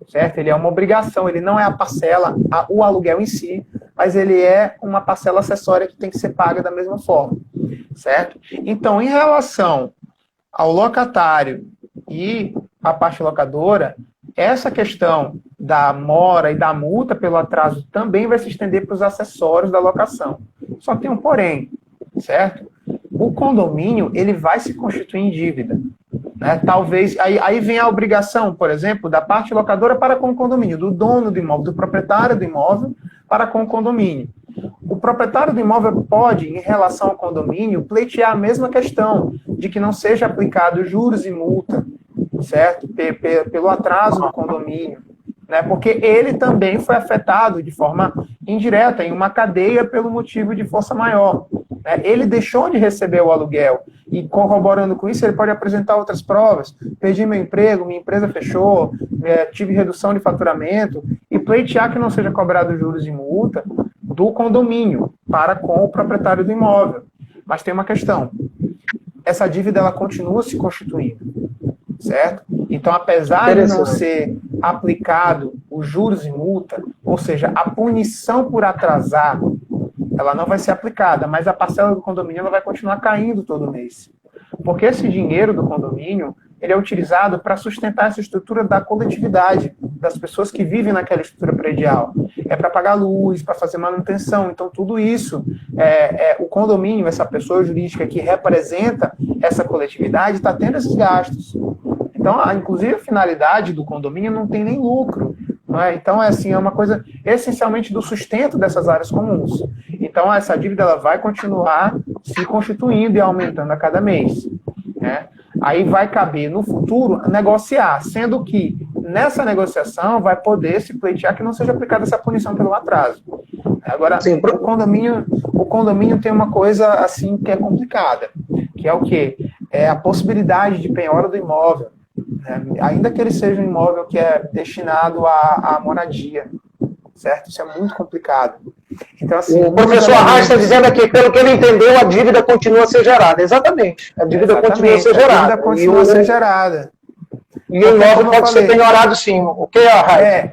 certo? Ele é uma obrigação, ele não é a parcela, o aluguel em si, mas ele é uma parcela acessória que tem que ser paga da mesma forma, certo? Então, em relação ao locatário e a parte locadora, essa questão da mora e da multa pelo atraso também vai se estender para os acessórios da locação. Só tem um porém, certo? O condomínio, ele vai se constituir em dívida. Né? Talvez, aí vem a obrigação, por exemplo, da parte locadora para com o condomínio, do dono do imóvel, do proprietário do imóvel para com o condomínio. O proprietário do imóvel pode, em relação ao condomínio, pleitear a mesma questão, de que não seja aplicado juros e multa, certo? Pelo atraso do condomínio, né? Porque ele também foi afetado de forma indireta, em uma cadeia pelo motivo de força maior. Né? Ele deixou de receber o aluguel, e corroborando com isso, ele pode apresentar outras provas. Perdi meu emprego, minha empresa fechou, tive redução de faturamento, e pleitear que não seja cobrado juros e multa do condomínio para com o proprietário do imóvel. Mas tem uma questão. Essa dívida ela continua se constituindo, certo? Então, apesar de não ser aplicado os juros e multa, ou seja, a punição por atrasar, ela não vai ser aplicada, mas a parcela do condomínio ela vai continuar caindo todo mês. Porque esse dinheiro do condomínio, ele é utilizado para sustentar essa estrutura da coletividade, das pessoas que vivem naquela estrutura predial. É para pagar luz, para fazer manutenção. Então, tudo isso, o condomínio, essa pessoa jurídica que representa essa coletividade, está tendo esses gastos. Então, inclusive, a finalidade do condomínio não tem nem lucro. Não é? Então, é uma coisa essencialmente do sustento dessas áreas comuns. Então, essa dívida ela vai continuar se constituindo e aumentando a cada mês. Né? Aí vai caber, no futuro, negociar, sendo que nessa negociação vai poder se pleitear que não seja aplicada essa punição pelo atraso. Agora, sim, o condomínio tem uma coisa assim que é complicada, que é o quê? É a possibilidade de penhora do imóvel. Ainda que ele seja um imóvel que é destinado à moradia, certo? Isso é muito complicado. Então, assim, o professor Arraes está dizendo aqui, pelo que ele entendeu, a dívida continua a ser gerada. Exatamente. A dívida continua a ser gerada. A dívida continua a ser gerada. E o imóvel pode ser penhorado, sim. O que é, Arraes?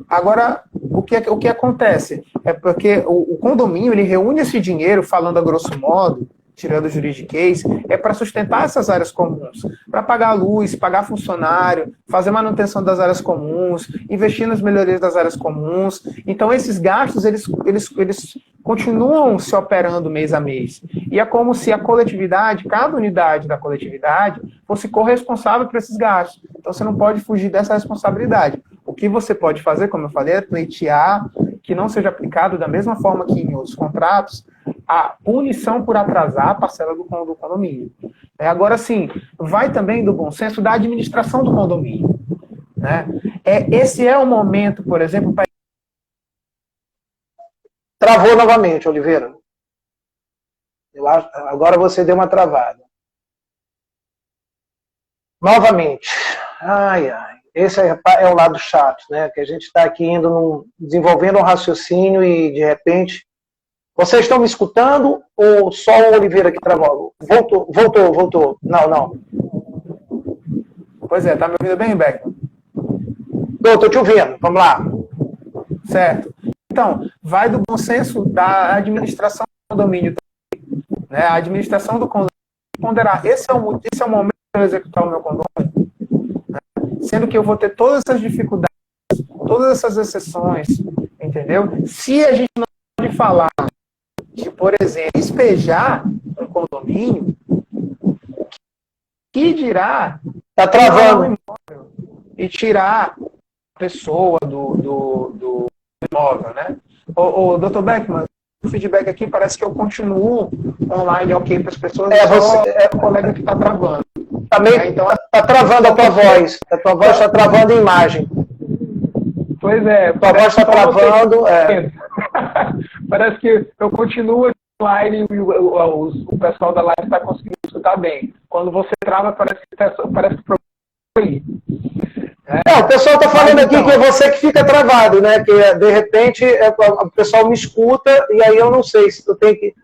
Agora, o que acontece? É porque o condomínio ele reúne esse dinheiro, falando a grosso modo, tirando o juridiquês, é para sustentar essas áreas comuns, para pagar a luz, pagar funcionário, fazer manutenção das áreas comuns, investir nas melhorias das áreas comuns. Então, esses gastos, eles continuam se operando mês a mês. E é como se a coletividade, cada unidade da coletividade, fosse corresponsável por esses gastos. Então, você não pode fugir dessa responsabilidade. O que você pode fazer, como eu falei, é pleitear que não seja aplicado da mesma forma que em outros contratos, a punição por atrasar a parcela do condomínio. Agora, sim, vai também do bom senso da administração do condomínio. Né? Esse é o momento, por exemplo... Travou novamente, Oliveira. Agora você deu uma travada. Novamente. Ai, ai. Esse é o lado chato, né? Que a gente está aqui desenvolvendo um raciocínio e, de repente... Vocês estão me escutando ou só o Oliveira que travou? Voltou. Não. Pois é, tá me ouvindo bem, Beck? Estou te ouvindo, vamos lá. Certo. Então, vai do bom senso da administração do condomínio. Né? A administração do condomínio ponderar. Esse é o momento de eu executar o meu condomínio. Né? Sendo que eu vou ter todas essas dificuldades, todas essas exceções, entendeu? Se a gente não pode falar de, por exemplo, despejar um condomínio, o que dirá? Está travando. E tirar a pessoa do imóvel, né? O Dr. Beckman, o feedback aqui parece que eu continuo online, ok, para as pessoas. É o colega que está travando. Então, está travando a tua voz. A tua voz está travando a imagem. Pois é. Tua voz está travando. Parece que eu continuo online e o pessoal da live está conseguindo escutar bem. Quando você trava, parece que problema aí. O pessoal está falando aqui que é você que fica travado, né? Que de repente o pessoal me escuta e aí eu não sei se eu tenho que.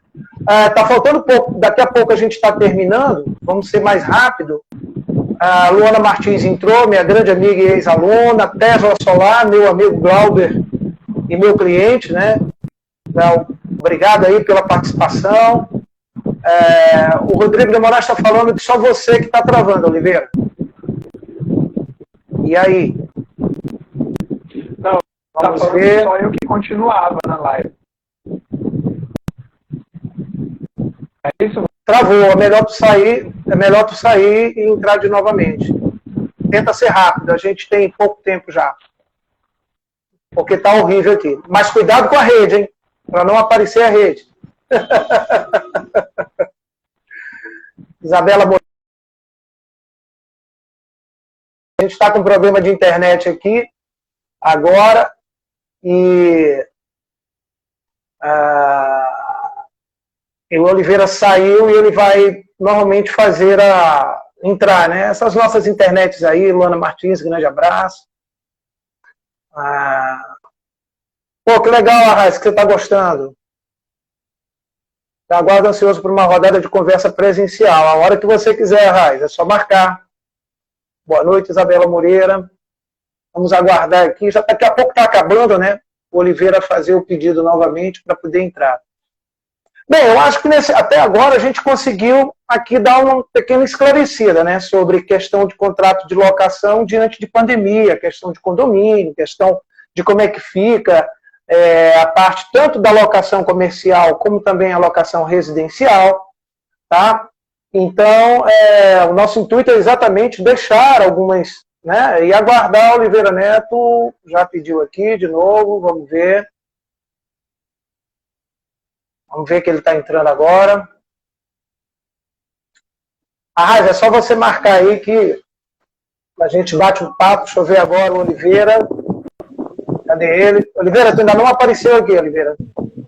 Está faltando pouco, daqui a pouco a gente está terminando, vamos ser mais rápido. A Luana Martins entrou, minha grande amiga e ex-aluna, Tesla Solar, meu amigo Glauber e meu cliente, né? Então, obrigado aí pela participação. O Rodrigo de Moraes está falando que só você que está travando, Oliveira. E aí? Não, vamos ver. Só eu que continuava na live. É isso? Travou, é melhor tu sair e entrar de novamente. Tenta ser rápido, a gente tem pouco tempo já. Porque tá horrível aqui. Mas cuidado com a rede, hein? Para não aparecer a rede. Isabela, a gente está com problema de internet aqui. agora e o Oliveira saiu e ele vai normalmente entrar, né? Essas nossas internets aí, Luana Martins, grande abraço. Pô, que legal, Arraiz, que você está gostando. Aguardo ansioso por uma rodada de conversa presencial. A hora que você quiser, Arraiz, é só marcar. Boa noite, Isabela Moreira. Vamos aguardar aqui. Já daqui a pouco está acabando, né? O Oliveira fazer o pedido novamente para poder entrar. Bem, eu acho que até agora a gente conseguiu aqui dar uma pequena esclarecida, né, sobre questão de contrato de locação diante de pandemia, questão de condomínio, questão de como é que fica a parte tanto da locação comercial como também a locação residencial, tá? Então, o nosso intuito é exatamente deixar algumas, né, e aguardar. Oliveira Neto já pediu aqui de novo, vamos ver. Vamos ver que ele está entrando agora. É só você marcar aí que a gente bate um papo. Deixa eu ver agora o Oliveira. Cadê ele? Oliveira, tu ainda não apareceu aqui, Oliveira.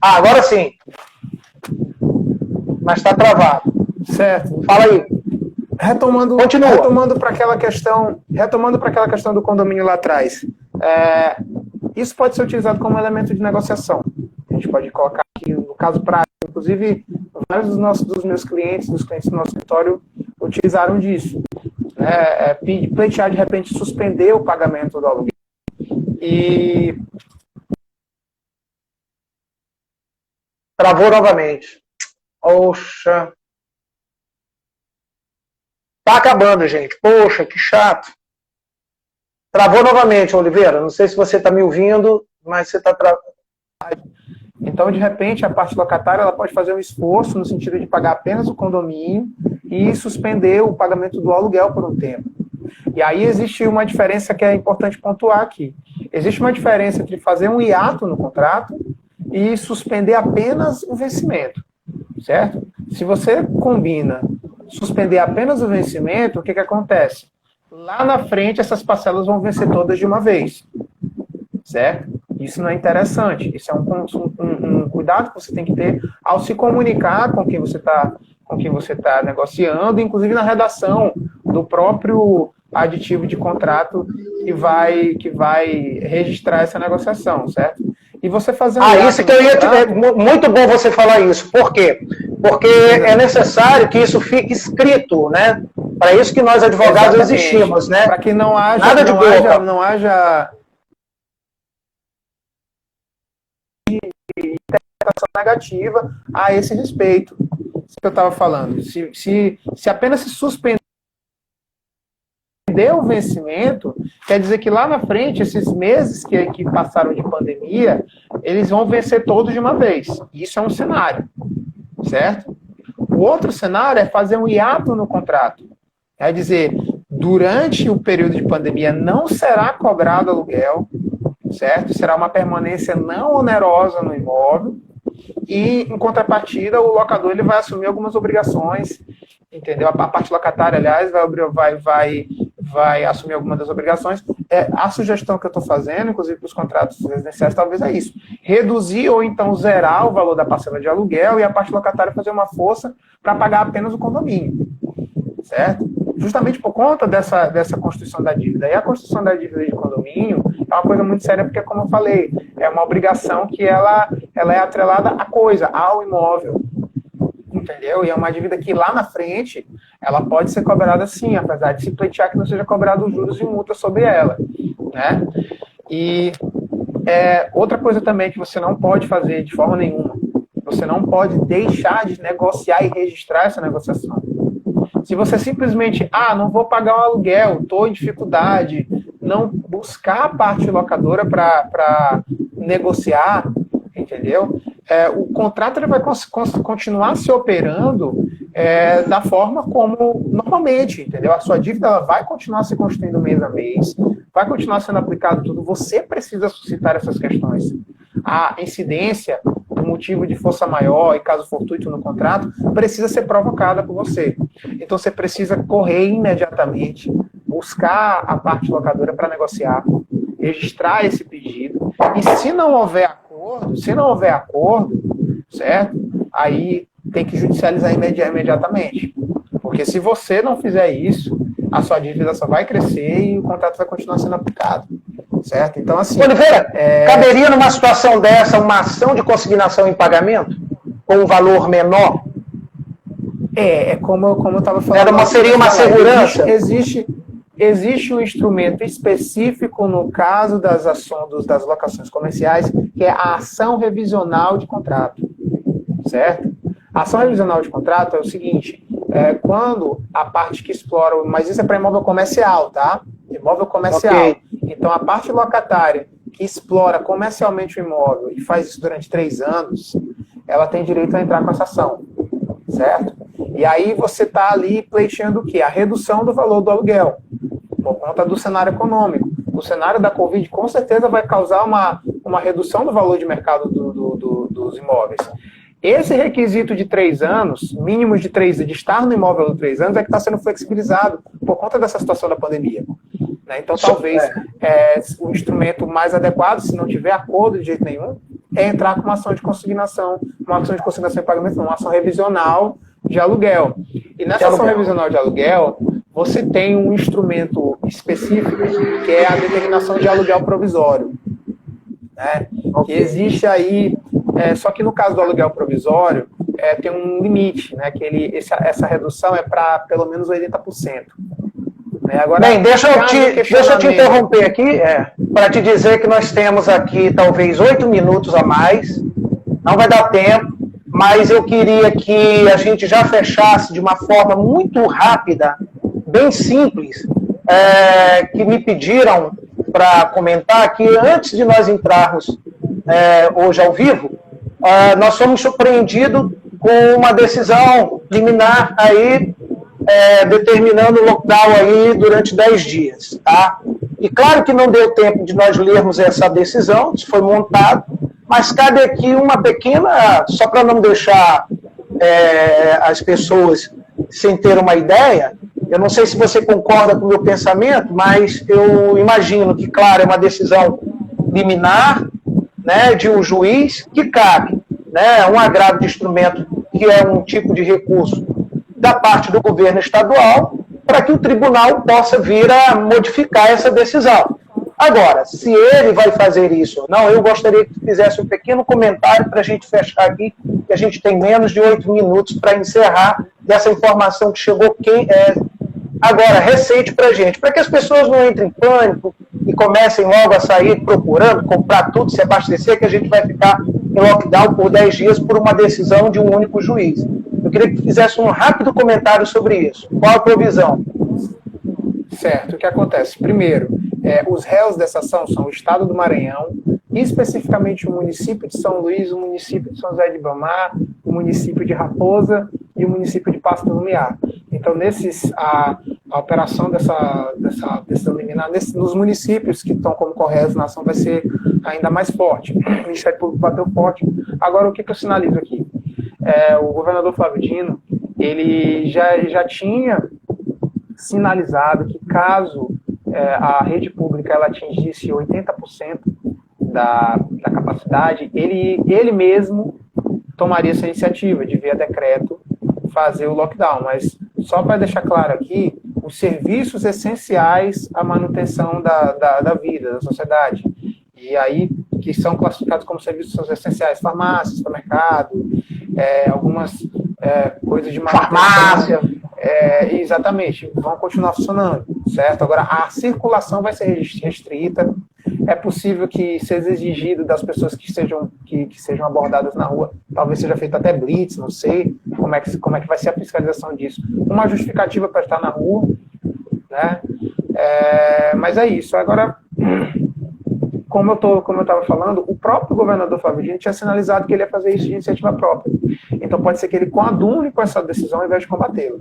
Agora sim. Mas está travado. Certo. Fala aí. Retomando para aquela questão do condomínio lá atrás. Isso pode ser utilizado como elemento de negociação. A gente pode colocar aqui, no caso prático, inclusive, vários dos meus clientes, dos clientes do nosso escritório, utilizaram disso. Pleitear, de repente, suspender o pagamento do aluguel. E... Travou novamente. Poxa. Tá acabando, gente. Poxa, que chato. Travou novamente, Oliveira. Não sei se você está me ouvindo, mas você está travando. Então, de repente, a parte locatária ela pode fazer um esforço no sentido de pagar apenas o condomínio e suspender o pagamento do aluguel por um tempo. E aí existe uma diferença que é importante pontuar aqui. Existe uma diferença entre fazer um hiato no contrato e suspender apenas o vencimento, certo? Se você combina suspender apenas o vencimento, o que acontece? Lá na frente, essas parcelas vão vencer todas de uma vez, certo? Isso não é interessante. Isso é um cuidado que você tem que ter ao se comunicar com quem você está negociando, inclusive na redação do próprio aditivo de contrato que vai registrar essa negociação, certo? E você fazer isso que eu ia te dizer. Muito bom você falar isso. Por quê? Porque é necessário que isso fique escrito, né? Para isso que nós advogados existimos, né? Para que não haja interpretação negativa a esse respeito. Isso que eu estava falando. Se apenas se suspender o vencimento, quer dizer que lá na frente, esses meses que passaram de pandemia, eles vão vencer todos de uma vez. Isso é um cenário, certo? O outro cenário é fazer um hiato no contrato. Quer dizer, durante o período de pandemia não será cobrado aluguel, certo? Será uma permanência não onerosa no imóvel e, em contrapartida, o locador ele vai assumir algumas obrigações, entendeu? A parte locatária, aliás, vai assumir algumas das obrigações. A sugestão que eu estou fazendo, inclusive para os contratos residenciais, talvez é isso. Reduzir ou então zerar o valor da parcela de aluguel e a parte locatária fazer uma força para pagar apenas o condomínio, certo? Justamente por conta dessa constituição da dívida. E a constituição da dívida de condomínio é uma coisa muito séria, porque, como eu falei, é uma obrigação que ela é atrelada à coisa, ao imóvel. Entendeu? E é uma dívida que lá na frente ela pode ser cobrada sim, apesar de se pleitear que não seja cobrado os juros e multa sobre ela, né? E outra coisa também que você não pode fazer de forma nenhuma, você não pode deixar de negociar e registrar essa negociação. Se você simplesmente, não vou pagar o aluguel, estou em dificuldade, não buscar a parte locadora para negociar, entendeu? O contrato ele vai continuar se operando da forma como normalmente, entendeu? A sua dívida ela vai continuar se constituindo mês a mês, vai continuar sendo aplicado tudo. Você precisa suscitar essas questões. A incidência do motivo de força maior e caso fortuito no contrato precisa ser provocada por você. Então você precisa correr imediatamente, buscar a parte locadora para negociar, registrar esse pedido, e se não houver acordo, certo? Aí tem que judicializar imediatamente. Porque se você não fizer isso, a sua dívida só vai crescer e o contrato vai continuar sendo aplicado. Certo? Então, assim... Oliveira, caberia numa situação dessa uma ação de consignação em pagamento? Com um valor menor? Como eu estava falando... Seria uma segurança? Existe um instrumento específico no caso das locações comerciais, que é a ação revisional de contrato. Certo? A ação revisional de contrato é o seguinte, quando a parte que explora, mas isso é para imóvel comercial, tá? Imóvel comercial. Okay. Então, a parte locatária que explora comercialmente o imóvel e faz isso durante 3 anos, ela tem direito a entrar com essa ação, certo? E aí você está ali pleiteando o quê? A redução do valor do aluguel, por conta do cenário econômico. O cenário da Covid, com certeza, vai causar uma redução do valor de mercado dos imóveis. Esse requisito de 3 anos, mínimo de estar no imóvel de 3 anos, é que está sendo flexibilizado por conta dessa situação da pandemia. Né? Então, talvez o instrumento mais adequado, se não tiver acordo de jeito nenhum, é entrar com uma ação de consignação em pagamento, não, uma ação revisional de aluguel. E nessa ação revisional de aluguel, você tem um instrumento específico, que é a determinação de aluguel provisório. Né? Okay. Que existe aí, só que no caso do aluguel provisório, tem um limite, né? Que essa redução é para pelo menos 80%. Né? Agora, bem, deixa eu te interromper aqui, para te dizer que nós temos aqui talvez 8 minutos a mais, não vai dar tempo, mas eu queria que a gente já fechasse de uma forma muito rápida, bem simples, que me pediram para comentar que antes de nós entrarmos hoje ao vivo, nós fomos surpreendidos com uma decisão liminar aí, determinando o lockdown aí durante 10 dias, tá? E claro que não deu tempo de nós lermos essa decisão, isso foi montado, mas cabe aqui uma pequena, só para não deixar as pessoas sem ter uma ideia. Eu não sei se você concorda com o meu pensamento, mas eu imagino que, claro, é uma decisão liminar, né, de um juiz que cabe, né, um agravo de instrumento, que é um tipo de recurso da parte do governo estadual, para que o tribunal possa vir a modificar essa decisão. Agora, se ele vai fazer isso ou não, eu gostaria que fizesse um pequeno comentário para a gente fechar aqui, que a gente tem menos de 8 minutos para encerrar dessa informação que chegou agora, recente para a gente, para que as pessoas não entrem em pânico e comecem logo a sair procurando, comprar tudo, se abastecer, que a gente vai ficar em lockdown por 10 dias por uma decisão de um único juiz. Eu queria que fizesse um rápido comentário sobre isso. Qual a provisão? Certo, o que acontece? Primeiro, os réus dessa ação são o Estado do Maranhão, e especificamente o município de São Luís, o município de São José de Ibamar, o município de Raposa e o município de Pasto do Lumiar. Então, a operação dessa liminar, nos municípios que estão como correios na ação vai ser ainda mais forte. O Ministério Público bateu forte. Agora, o que eu sinalizo aqui? O governador Flávio Dino, ele já tinha sinalizado que caso a rede pública ela atingisse 80% da capacidade, ele mesmo tomaria essa iniciativa de, via decreto, fazer o lockdown. Mas, só para deixar claro aqui, os serviços essenciais à manutenção da vida, da sociedade, e aí que são classificados como serviços essenciais, farmácia, supermercado, algumas coisas de farmácia, exatamente, vão continuar funcionando, certo? Agora, a circulação vai ser restrita. É possível que seja exigido das pessoas que sejam abordadas na rua, talvez seja feito até blitz, não sei como é que vai ser a fiscalização disso. Uma justificativa para estar na rua, né? Mas é isso. Agora, como eu estava falando, o próprio governador Flávio Dino tinha sinalizado que ele ia fazer isso de iniciativa própria. Então pode ser que ele coadune com essa decisão ao invés de combatê-lo.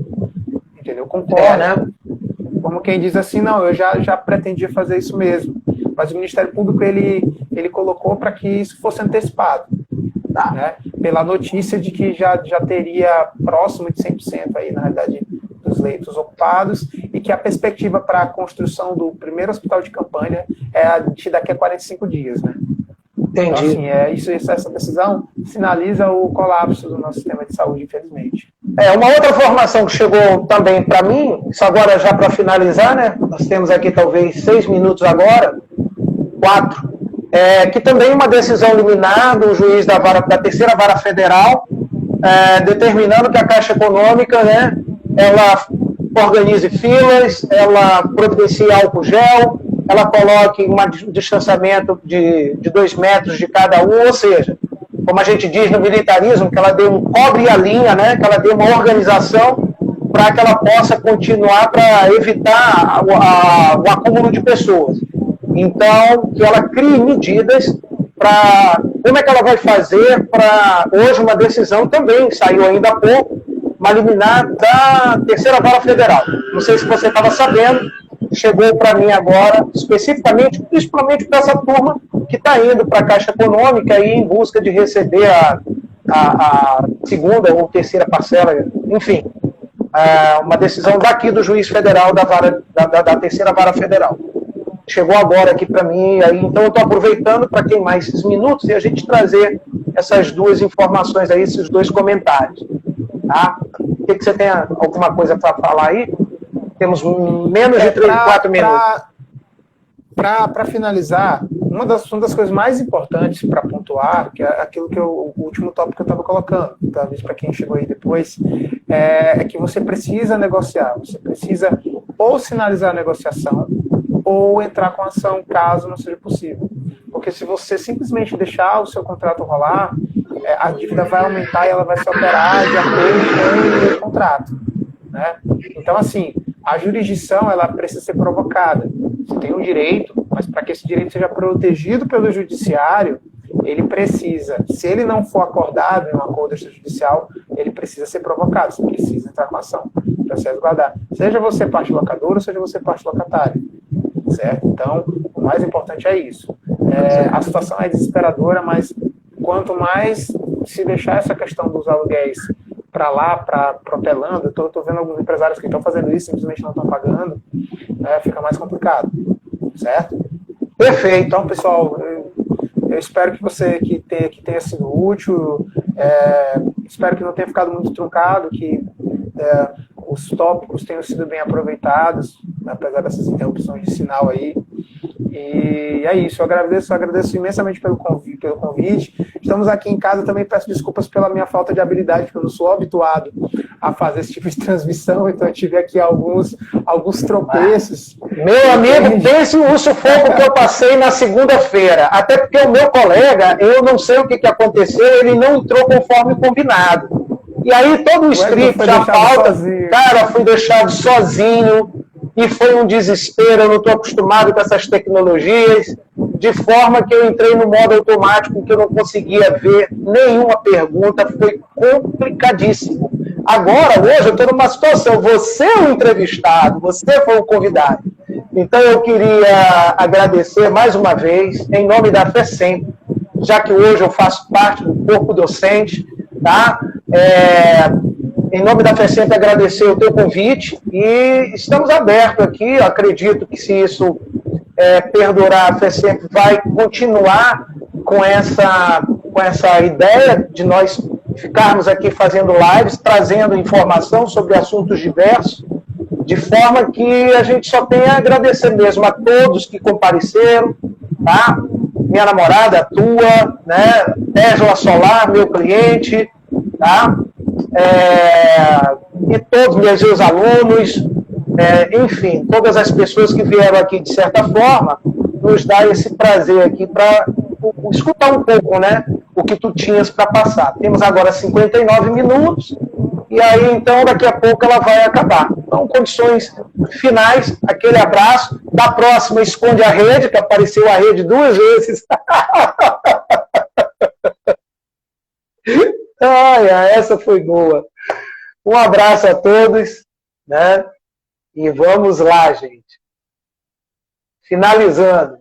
Entendeu? Concordo. Né? Como quem diz assim, não, eu já pretendia fazer isso mesmo. Mas o Ministério Público, ele colocou para que isso fosse antecipado. Tá? Né? Pela notícia de que já teria próximo de 100% aí, na realidade, os leitos ocupados e que a perspectiva para a construção do primeiro hospital de campanha é de daqui a 45 dias, né? Entendi. Então, assim, essa decisão sinaliza o colapso do nosso sistema de saúde, infelizmente. Uma outra informação que chegou também para mim, isso agora já para finalizar, né? Nós temos aqui talvez 6 minutos agora, 4, que também uma decisão liminar do juiz da terceira vara federal, determinando que a Caixa Econômica, né, ela organize filas, ela providencie álcool gel, ela coloque um distanciamento de 2 metros de cada um, ou seja, como a gente diz no militarismo, que ela dê um cobre a linha, né, que ela dê uma organização para que ela possa continuar para evitar o acúmulo de pessoas. Então, que ela crie medidas para... Como é que ela vai fazer para... Hoje uma decisão também saiu ainda há pouco, uma liminar da terceira vara federal. Não sei se você estava sabendo, chegou para mim agora, especificamente, principalmente para essa turma que está indo para a Caixa Econômica e em busca de receber a segunda ou terceira parcela, enfim, uma decisão daqui do juiz federal da terceira vara federal. Chegou agora aqui para mim, aí, então eu estou aproveitando para queimar esses minutos e a gente trazer essas 2 informações aí, esses 2 comentários. Tá? O que você tem alguma coisa para falar aí? Temos menos de 4 minutos. Para finalizar, uma das coisas mais importantes para pontuar, que é aquilo que o último tópico que eu estava colocando, talvez para quem chegou aí depois, é que você precisa negociar, você precisa ou sinalizar a negociação, ou entrar com ação caso não seja possível. Porque se você simplesmente deixar o seu contrato rolar, a dívida vai aumentar e ela vai se operar de acordo com o contrato. Né? Então, assim, a jurisdição ela precisa ser provocada. Você tem um direito, mas para que esse direito seja protegido pelo judiciário, ele precisa, se ele não for acordado em um acordo extrajudicial, ele precisa ser provocado, você precisa entrar com ação para se resguardar. Seja você parte locadora, seja você parte locatária. Certo? Então, o mais importante é isso. A situação é desesperadora, mas quanto mais se deixar essa questão dos aluguéis para lá, propelando, eu estou vendo alguns empresários que estão fazendo isso, simplesmente não estão pagando, fica mais complicado. Certo? Perfeito. Então, pessoal, eu espero que tenha sido útil, espero que não tenha ficado muito truncado, que os tópicos tenham sido bem aproveitados, apesar dessas interrupções de sinal aí. E é isso, eu agradeço imensamente pelo convite. Estamos aqui em casa, também peço desculpas pela minha falta de habilidade, porque eu não sou habituado a fazer esse tipo de transmissão, então eu tive aqui alguns tropeços. Meu amigo, pense o sufoco que eu passei na segunda-feira, até porque o meu colega, eu não sei o que aconteceu, ele não entrou conforme combinado. E aí todo o script, a pauta, cara, fui deixado sozinho, e foi um desespero, eu não estou acostumado com essas tecnologias, de forma que eu entrei no modo automático, que eu não conseguia ver nenhuma pergunta, foi complicadíssimo. Agora, hoje, eu estou numa situação, você é o entrevistado, você foi o convidado. Então, eu queria agradecer mais uma vez, em nome da FESEMP, já que hoje eu faço parte do corpo docente, tá? Em nome da FESEMP, agradecer o teu convite e estamos abertos aqui. Eu acredito que se isso perdurar, a FESEMP vai continuar com essa ideia de nós ficarmos aqui fazendo lives, trazendo informação sobre assuntos diversos, de forma que a gente só tem a agradecer mesmo a todos que compareceram, tá? Minha namorada, a tua, né? Tésla Solar, meu cliente, tá? E todos meus alunos, enfim, todas as pessoas que vieram aqui de certa forma, nos dá esse prazer aqui para escutar um pouco, né, o que tu tinhas para passar. Temos agora 59 minutos, e aí então daqui a pouco ela vai acabar. Então, condições finais, aquele abraço. Da próxima, esconde a rede, que apareceu a rede 2 vezes. Essa foi boa. Um abraço a todos, né? E vamos lá, gente. Finalizando.